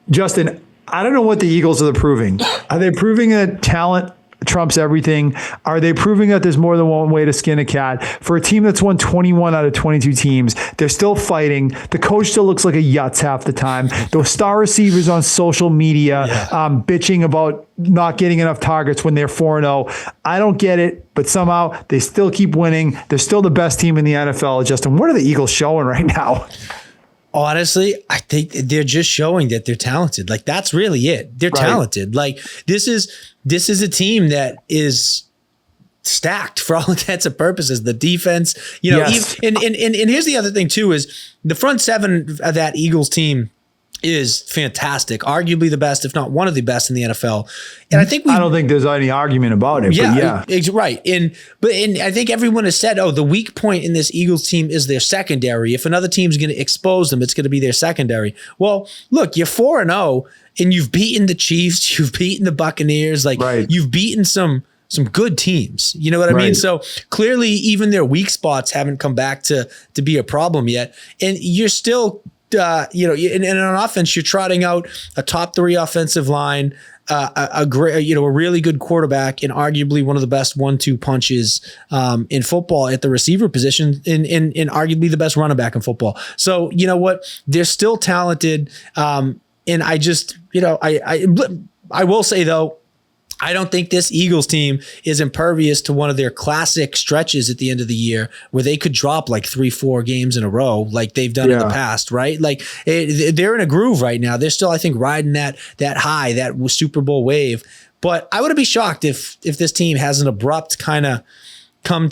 Justin, I don't know what the Eagles are proving. Are they proving that talent trumps everything? Are they proving that there's more than one way to skin a cat? For a team that's won 21 out of 22 teams, they're still fighting. The coach still looks like a yutz half the time. Those star receivers on social media bitching about not getting enough targets when they're 4-0. I don't get it, but somehow they still keep winning. They're still the best team in the NFL. Justin, what are the Eagles showing right now? Honestly, I think they're just showing that they're talented. Like, that's really it. They're talented. Like, this is a team that is stacked for all intents and purposes. The defense, and here's the other thing too, is the front seven of that Eagles team is fantastic, arguably the best, if not one of the best in the NFL. And I don't think there's any argument about it. Yeah, right. And I think everyone has said, the weak point in this Eagles team is their secondary. If another team's going to expose them, it's going to be their secondary. Well, look, you're 4-0 and you've beaten the Chiefs, you've beaten the Buccaneers, you've beaten some good teams. You know what I mean? So clearly even their weak spots haven't come back to be a problem yet. And you're still in on offense, you're trotting out a top 3 offensive line, a great, a really good quarterback, and arguably one of the best 1-2 punches in football at the receiver position, and arguably the best running back in football. So you know what? They're still talented, and I just, I will say though, I don't think this Eagles team is impervious to one of their classic stretches at the end of the year where they could drop like 3-4 games in a row like they've done in the past, right? Like they're in a groove right now. They're still, I think, riding that high, that Super Bowl wave. But I wouldn't be shocked if this team has an abrupt kind of come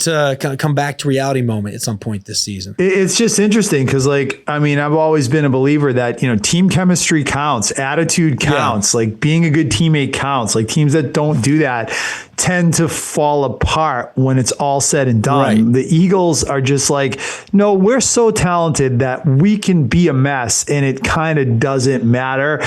back to reality moment at some point this season. It's just interesting because, I've always been a believer that, team chemistry counts, attitude counts, like being a good teammate counts. Like teams that don't do that tend to fall apart when it's all said and done. Right. The Eagles are just like, no, we're so talented that we can be a mess and it kind of doesn't matter.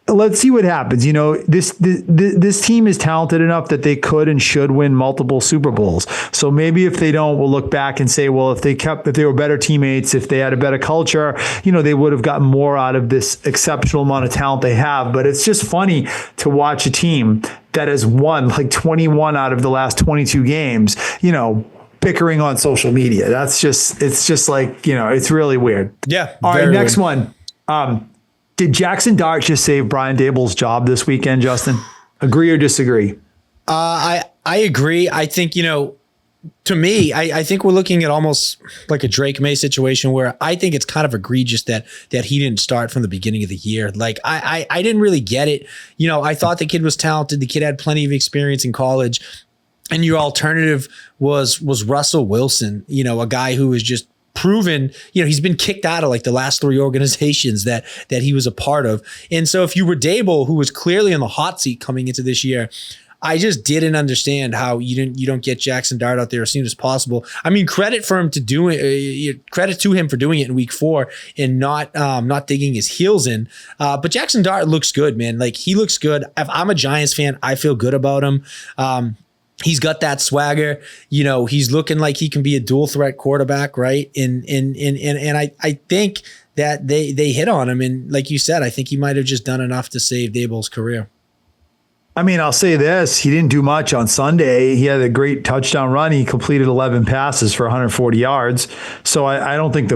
Let's see what happens. This team is talented enough that they could and should win multiple Super Bowls. So maybe if they don't, we'll look back and say, well, if they were better teammates, if they had a better culture, they would have gotten more out of this exceptional amount of talent they have. But it's just funny to watch a team that has won like 21 out of the last 22 games, bickering on social media. It's just like, it's really weird. Yeah. All right, next one. Did Jackson Dart just save Brian Daboll's job this weekend, Justin? Agree or disagree? I agree. I think, to me, I think we're looking at almost like a Drake May situation where I think it's kind of egregious that he didn't start from the beginning of the year. Like I didn't really get it. I thought the kid was talented. The kid had plenty of experience in college. And your alternative was Russell Wilson, a guy who was just proven, he's been kicked out of like the last 3 organizations that he was a part of. And so if you were Daboll, who was clearly in the hot seat coming into this year, I just didn't understand how you don't get Jackson Dart out there as soon as possible. I mean, credit to him for doing it in week 4 and not digging his heels in. But Jackson Dart looks good, man. Like he looks good. If I'm a Giants fan, I feel good about him. He's got that swagger, he's looking like he can be a dual threat quarterback, right? And I think that they hit on him. And like you said, I think he might have just done enough to save Daboll's career. I mean, I'll say this. He didn't do much on Sunday. He had a great touchdown run. He completed 11 passes for 140 yards. So I don't think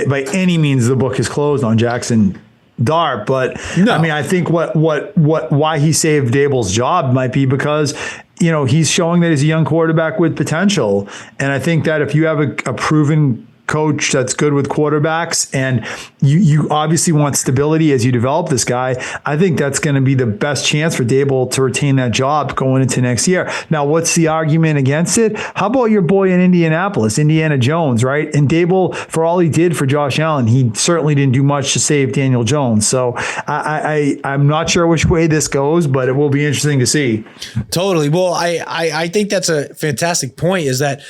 by any means the book is closed on Jackson Dart, but no. I mean, I think why he saved Daboll's job might be because he's showing that he's a young quarterback with potential. And I think that if you have a proven coach that's good with quarterbacks, and you obviously want stability as you develop this guy. I think that's going to be the best chance for Dable to retain that job going into next year. Now, what's the argument against it? How about your boy in Indianapolis, Indiana Jones, right? And Dable, for all he did for Josh Allen, he certainly didn't do much to save Daniel Jones. So I'm not sure which way this goes, but it will be interesting to see. Totally. Well, I think that's a fantastic point, is that,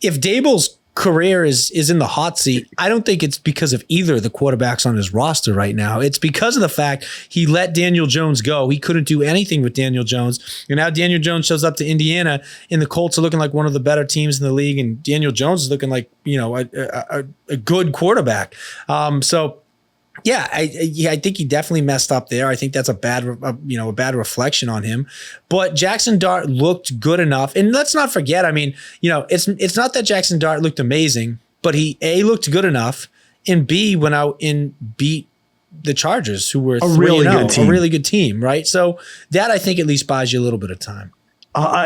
if Dable's career is in the hot seat, I don't think it's because of either of the quarterbacks on his roster right now. It's because of the fact he let Daniel Jones go. He couldn't do anything with Daniel Jones. And now Daniel Jones shows up to Indiana, and the Colts are looking like one of the better teams in the league, and Daniel Jones is looking like, a good quarterback. Yeah, I think he definitely messed up there. I think that's a bad reflection on him. But Jackson Dart looked good enough, and let's not forget. I mean, it's not that Jackson Dart looked amazing, but he looked good enough, and B went out and beat the Chargers, who were a really good team, right? So that, I think, at least buys you a little bit of time.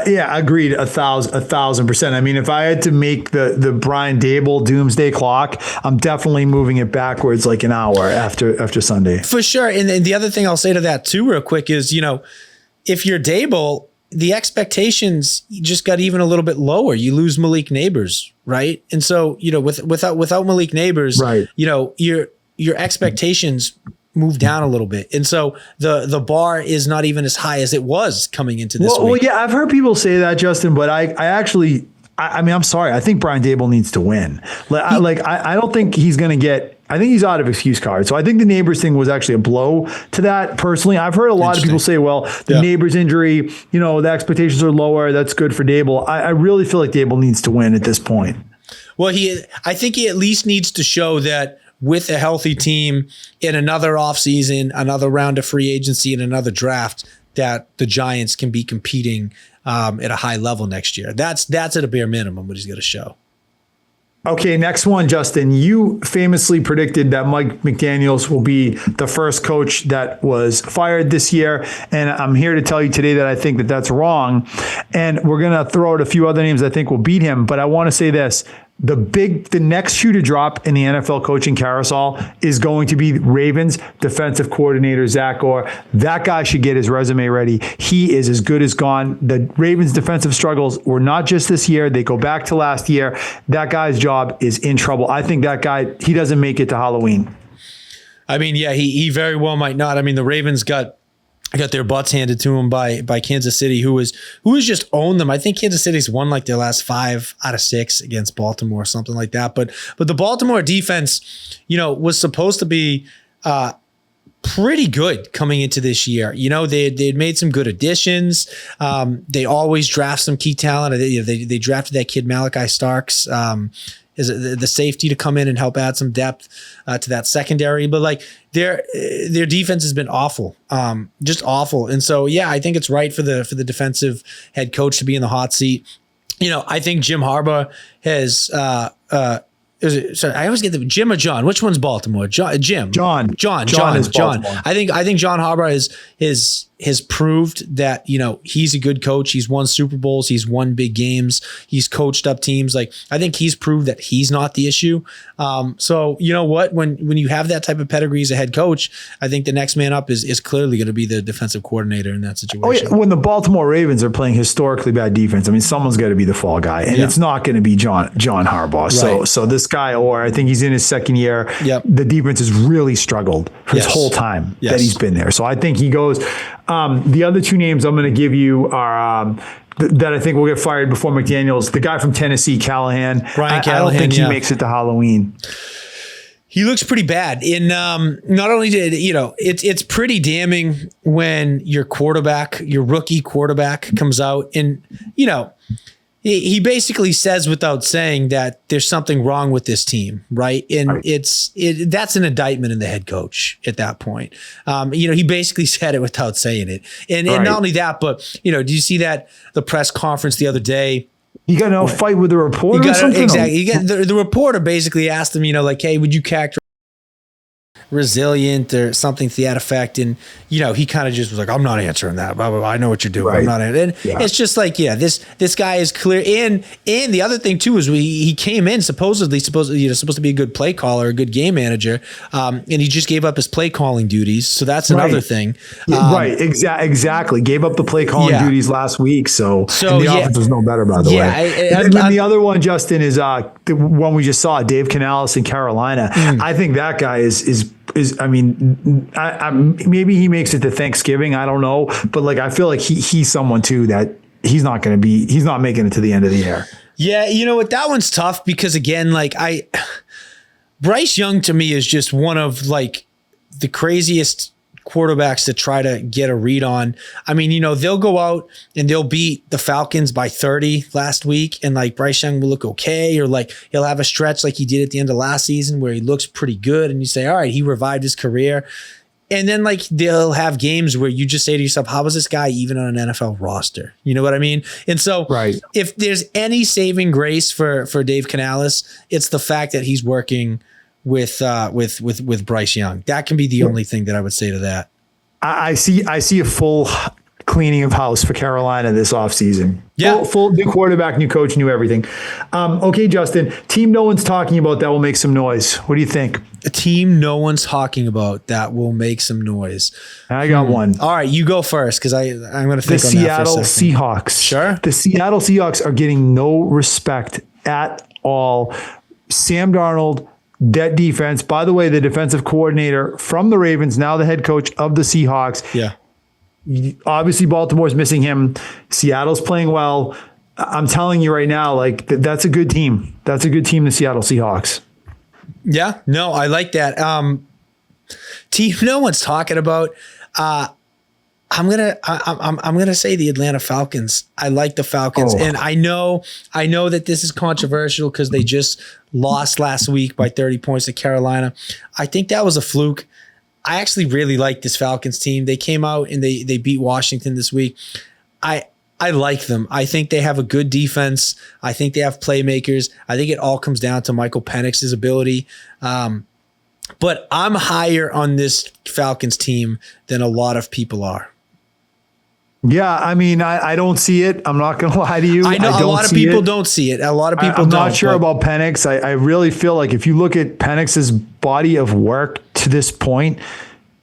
Yeah, agreed. 1,000%. I mean, if I had to make the Brian Dable doomsday clock, I'm definitely moving it backwards like an hour after Sunday. For sure. And the other thing I'll say to that too, real quick, is, if you're Dable, the expectations just got even a little bit lower. You lose Malik Neighbors, right? And so, without Malik Neighbors, right, your expectations move down a little bit. And so the bar is not even as high as it was coming into this week. Well, yeah, I've heard people say that, Justin, but I actually, I'm sorry. I think Brian Dable needs to win. I don't think he's going to get, I think he's out of excuse cards. So I think the Neighbors thing was actually a blow to that personally. I've heard a lot of people say, well, the Neighbors injury, the expectations are lower. That's good for Dable. I really feel like Dable needs to win at this point. Well, I think he at least needs to show that with a healthy team in another offseason, another round of free agency, and another draft, that the Giants can be competing at a high level next year. That's at a bare minimum what he's going to show. Okay, next one, Justin. You famously predicted that Mike McDaniels will be the first coach that was fired this year, and I'm here to tell you today that I think that that's wrong. And we're going to throw out a few other names I think will beat him, but I want to say this. The next shoe to drop in the NFL coaching carousel is going to be Ravens defensive coordinator Zach Orr. That guy should get his resume ready. He is as good as gone. The Ravens defensive struggles were not just this year. They go back to last year. That guy's job is in trouble. I think that guy, he doesn't make it to Halloween. I mean, yeah, he very well might not. I mean, the Ravens got their butts handed to them by Kansas City, who has just owned them. I think Kansas City's won like their last 5 out of 6 against Baltimore or something like that. But the Baltimore defense, was supposed to be pretty good coming into this year. They had made some good additions. They always draft some key talent. They drafted that kid Malachi Starks. Is the safety to come in and help add some depth to that secondary, but their defense has been awful, just awful. And so, yeah, I think it's right for the defensive head coach to be in the hot seat. I think Jim Harbaugh has. Sorry, I always get the Jim or John. Which one's Baltimore? Jim. John is Baltimore. I think John Harbaugh has proved that he's a good coach. He's won Super Bowls. He's won big games. He's coached up teams. I think he's proved that he's not the issue. So you know what? When you have that type of pedigree as a head coach, I think the next man up is clearly going to be the defensive coordinator in that situation. Oh, yeah. When the Baltimore Ravens are playing historically bad defense, I mean, someone's got to be the fall guy, and it's not going to be John Harbaugh. Right. So this guy, or I think he's in his second year. Yep. The defense has really struggled for his whole time that he's been there. So I think he goes. The other two names I'm going to give you are that I think will get fired before McDaniels. The guy from Tennessee, Callahan. Brian Callahan. I don't think he makes it to Halloween. He looks pretty bad. In not only did it's pretty damning when your rookie quarterback comes out and he basically says without saying that there's something wrong with this team, right? And that's an indictment in the head coach at that point. He basically said it without saying it. And not only that, but do you see that the press conference the other day? You got no fight with the reporter or something? Exactly. The reporter basically asked him, hey, would you characterize resilient or something to that effect. And, he kind of just was like, I'm not answering that. Blah, blah, blah. I know what you're doing. Right. I'm not. And it's just like, this guy is clear. And the other thing too, is he came in supposed to be a good play caller, a good game manager. And he just gave up his play calling duties. So that's another thing. Right. Exactly. Gave up the play calling duties last week. So and the offense was no better, by the way. And then the other one, Justin, is the one we just saw, Dave Canales in Carolina. I think that guy is I mean, maybe he makes it to Thanksgiving. I don't know, but like I feel like he's someone too that he's not making it to the end of the year. Yeah, you know what? That one's tough because again, like Bryce Young to me is just one of like the craziest quarterbacks to try to get a read on. I mean, they'll go out and they'll beat the Falcons by 30 last week, and like Bryce Young will look okay, or like he'll have a stretch like he did at the end of last season where he looks pretty good, and you say, all right, he revived his career. And then like they'll have games where you just say to yourself, how is this guy even on an NFL roster? You know what I mean? And so if there's any saving grace for Dave Canales, it's the fact that he's working with Bryce Young. That can be the only thing that I would say to that. I see a full cleaning of house for Carolina this offseason. Yeah. Full new quarterback, new coach, new everything. Okay, Justin, team no one's talking about that will make some noise. What do you think? A team no one's talking about that will make some noise. I got one. All right, you go first because I'm going to think the on Seattle that for a second. Seahawks. Sure. The Seattle Seahawks are getting no respect at all. Sam Darnold, that defense. By the way, the defensive coordinator from the Ravens, now the head coach of the Seahawks. Yeah. Obviously, Baltimore's missing him. Seattle's playing well. I'm telling you right now, like that's a good team. That's a good team, the Seattle Seahawks. Yeah, no, I like that. Team no one's talking about. I'm gonna say the Atlanta Falcons. I like the Falcons, and I know that this is controversial because they just lost last week by 30 points to Carolina. I think that was a fluke. I actually really like this Falcons team. They came out and they beat Washington this week. I like them. I think they have a good defense. I think they have playmakers. I think it all comes down to Michael Penix's ability. But I'm higher on this Falcons team than a lot of people are. Yeah, I mean, I don't see it. I'm not going to lie to you. I know a lot of people don't see it. A lot of people don't. I'm not sure about Penix. I really feel like if you look at Penix's body of work to this point,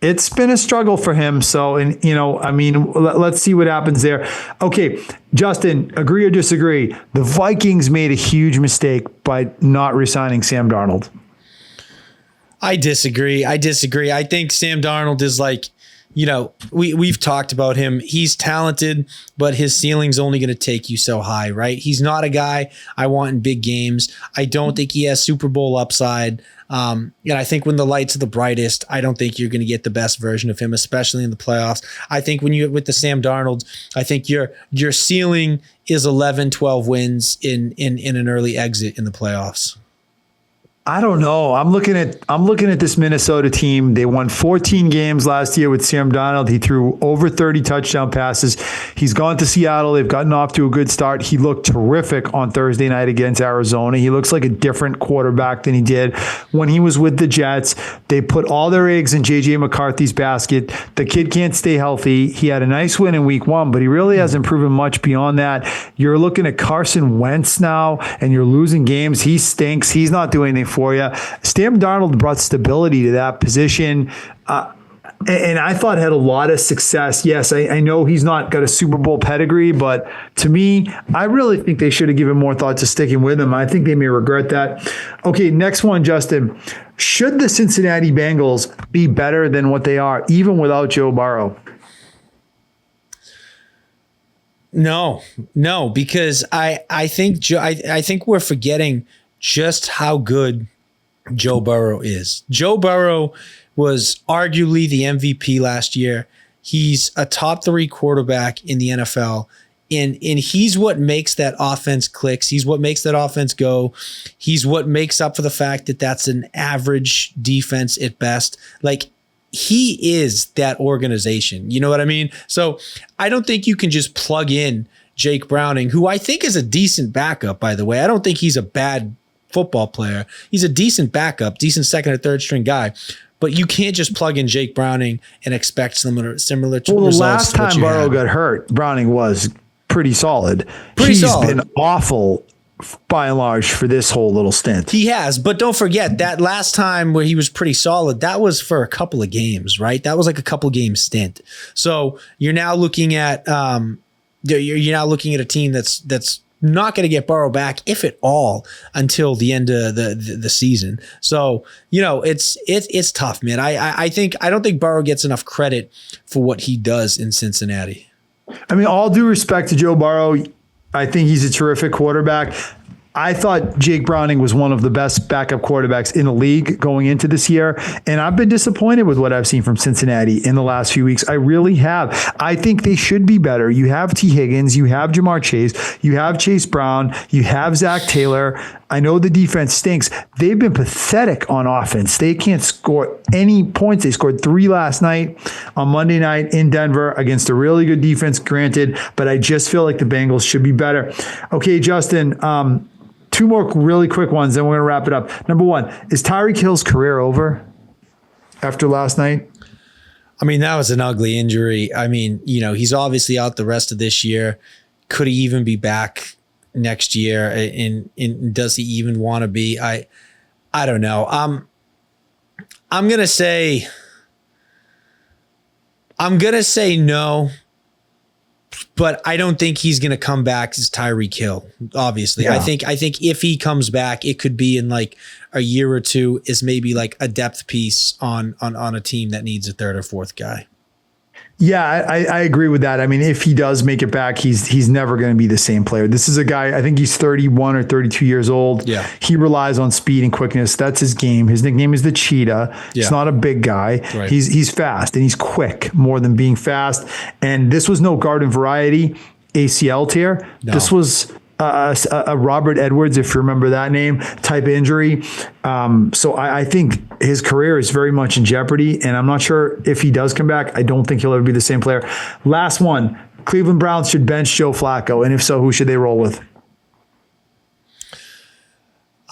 it's been a struggle for him. So, and I mean, let's see what happens there. Okay, Justin, agree or disagree? The Vikings made a huge mistake by not re-signing Sam Darnold. I disagree. I think Sam Darnold is like, we've talked about him. He's talented, but his ceiling's only going to take you so high, right? He's not a guy I want in big games. I don't think he has Super Bowl upside. And I think when the lights are the brightest, I don't think you're going to get the best version of him, especially in the playoffs. I think when you with the Sam Darnold, I think your ceiling is 11, 12 wins in an early exit in the playoffs. I don't know. I'm looking at this Minnesota team. They won 14 games last year with Sam Darnold. He threw over 30 touchdown passes. He's gone to Seattle. They've gotten off to a good start. He looked terrific on Thursday night against Arizona. He looks like a different quarterback than he did when he was with the Jets. They put all their eggs in J.J. McCarthy's basket. The kid can't stay healthy. He had a nice win in week 1, but he really hasn't proven much beyond that. You're looking at Carson Wentz now, and you're losing games. He stinks. He's not doing anything for you. Sam Darnold brought stability to that position, and I thought had a lot of success. Yes, I know he's not got a Super Bowl pedigree, but to me, I really think they should have given more thought to sticking with him. I think they may regret that. Okay, next one, Justin. Should the Cincinnati Bengals be better than what they are, even without Joe Burrow? No, because I think we're forgetting just how good Joe Burrow is. Joe Burrow was arguably the MVP last year. He's a top 3 quarterback in the NFL. And he's what makes that offense clicks. He's what makes that offense go. He's what makes up for the fact that that's an average defense at best. Like, he is that organization. You know what I mean? So I don't think you can just plug in Jake Browning, who I think is a decent backup, by the way. I don't think he's a bad football player. He's a decent backup, decent second or third string guy. But you can't just plug in Jake Browning and expect similar to well, results. The last to what time you Burrow had. got hurt, Browning was pretty solid. He's been awful by and large for this whole little stint. He has, but don't forget that last time where he was pretty solid, that was for a couple of games, right? That was like a couple game stint. So you're now looking at you're now looking at a team that's not going to get Burrow back, if at all, until the end of the season. So, it's tough, man. I don't think Burrow gets enough credit for what he does in Cincinnati. I mean, all due respect to Joe Burrow, I think he's a terrific quarterback. I thought Jake Browning was one of the best backup quarterbacks in the league going into this year, and I've been disappointed with what I've seen from Cincinnati in the last few weeks. I really have. I think they should be better. You have T. Higgins, you have Jamar Chase, you have Chase Brown, you have Zach Taylor. I know the defense stinks. They've been pathetic on offense. They can't score any points. They scored 3 last night on Monday night in Denver against a really good defense, granted, but I just feel like the Bengals should be better. Okay, Justin, 2 more really quick ones, then we're going to wrap it up. Number 1, is Tyreek Hill's career over after last night? I mean, that was an ugly injury. I mean, he's obviously out the rest of this year. Could he even be back next year? And does he even want to be? I don't know. I'm going to say no. But I don't think he's going to come back as Tyreek Hill, obviously. Yeah. I think if he comes back, it could be in like a year or two is maybe like a depth piece on a team that needs a third or fourth guy. Yeah, I agree with that. I mean, if he does make it back, he's never going to be the same player. This is a guy, I think he's 31 or 32 years old. Yeah. He relies on speed and quickness. That's his game. His nickname is the Cheetah. Yeah. He's not a big guy. Right. He's fast and he's quick more than being fast. And this was no garden variety ACL tear. No. This was a Robert Edwards, if you remember that name, type injury. So I think his career is very much in jeopardy, and I'm not sure if he does come back. I don't think he'll ever be the same player. Last one, Cleveland Browns should bench Joe Flacco, and if so, who should they roll with?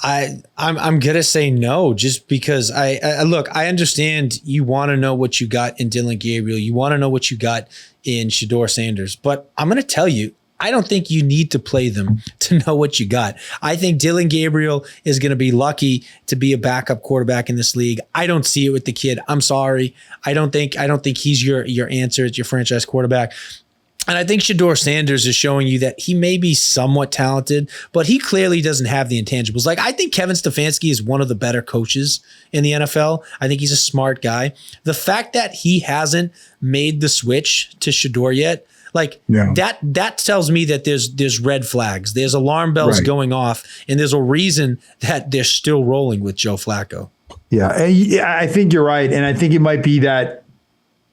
I'm gonna say no, just because I look, I understand you want to know what you got in Dillon Gabriel, you want to know what you got in Shedeur Sanders, but I'm gonna tell you, I don't think you need to play them to know what you got. I think Dillon Gabriel is going to be lucky to be a backup quarterback in this league. I don't see it with the kid. I'm sorry. I don't think he's your answer as your franchise quarterback. And I think Shedeur Sanders is showing you that he may be somewhat talented, but he clearly doesn't have the intangibles. Like, I think Kevin Stefanski is one of the better coaches in the NFL. I think he's a smart guy. The fact that he hasn't made the switch to Shedeur yet, that tells me that there's red flags. There's alarm bells going off, and there's a reason that they're still rolling with Joe Flacco. Yeah, I think you're right. And I think it might be that,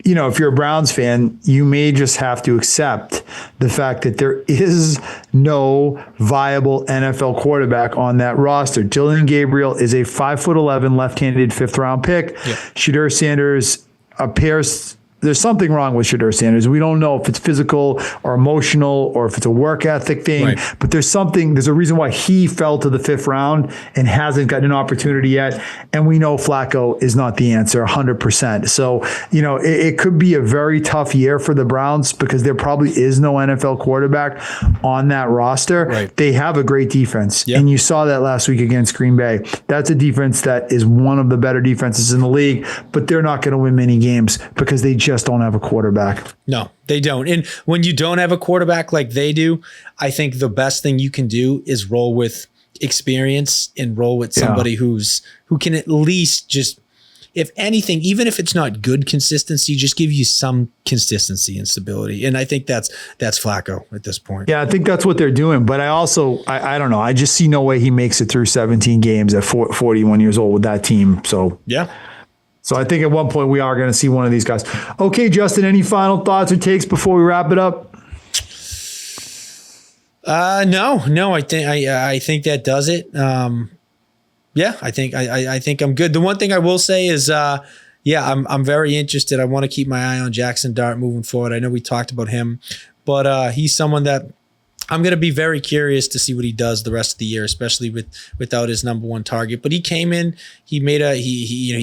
if you're a Browns fan, you may just have to accept the fact that there is no viable NFL quarterback on that roster. Dillon Gabriel is a 5'11" left-handed 5th-round pick. Yeah. Shedeur Sanders appears. There's something wrong with Shedeur Sanders. We don't know if it's physical or emotional or if it's a work ethic thing, but there's a reason why he fell to the 5th round and hasn't gotten an opportunity yet. And we know Flacco is not the answer 100%. So, it could be a very tough year for the Browns because there probably is no NFL quarterback on that roster. Right. They have a great defense. Yep. And you saw that last week against Green Bay. That's a defense that is one of the better defenses in the league, but they're not going to win many games because they just don't have a quarterback. No, they don't. And when you don't have a quarterback like they do, I think the best thing you can do is roll with experience and roll with somebody who can at least just, if anything, even if it's not good consistency, just give you some consistency and stability. And I think that's Flacco at this point. Yeah, I think that's what they're doing. But I don't know. I just see no way he makes it through 17 games at 41 years old with that team. So yeah. So I think at one point we are going to see one of these guys. Okay, Justin, any final thoughts or takes before we wrap it up? No. I think that does it. Yeah, I think I'm good. The one thing I will say is, I'm very interested. I want to keep my eye on Jackson Dart moving forward. I know we talked about him, but he's someone that I'm going to be very curious to see what he does the rest of the year, especially without his number one target. But he came in, he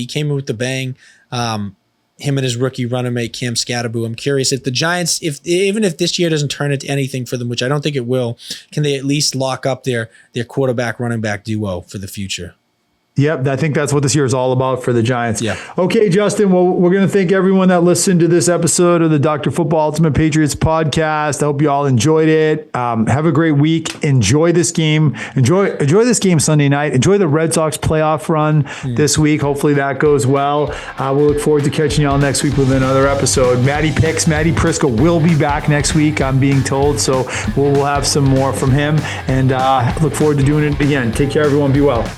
came in with the bang. Him and his rookie running mate Cam Scatterboo. I'm curious if the Giants, even if this year doesn't turn into anything for them, which I don't think it will, can they at least lock up their quarterback running back duo for the future? Yep, I think that's what this year is all about for the Giants. Yeah. Okay, Justin, well, we're going to thank everyone that listened to this episode of the Dr. Football Ultimate Patriots podcast. I hope you all enjoyed it. Have a great week. Enjoy this game. Enjoy this game Sunday night. Enjoy the Red Sox playoff run this week. Hopefully that goes well. We'll look forward to catching y'all next week with another episode. Maddie Prisco will be back next week, I'm being told. So we'll have some more from him, and look forward to doing it again. Take care, everyone. Be well.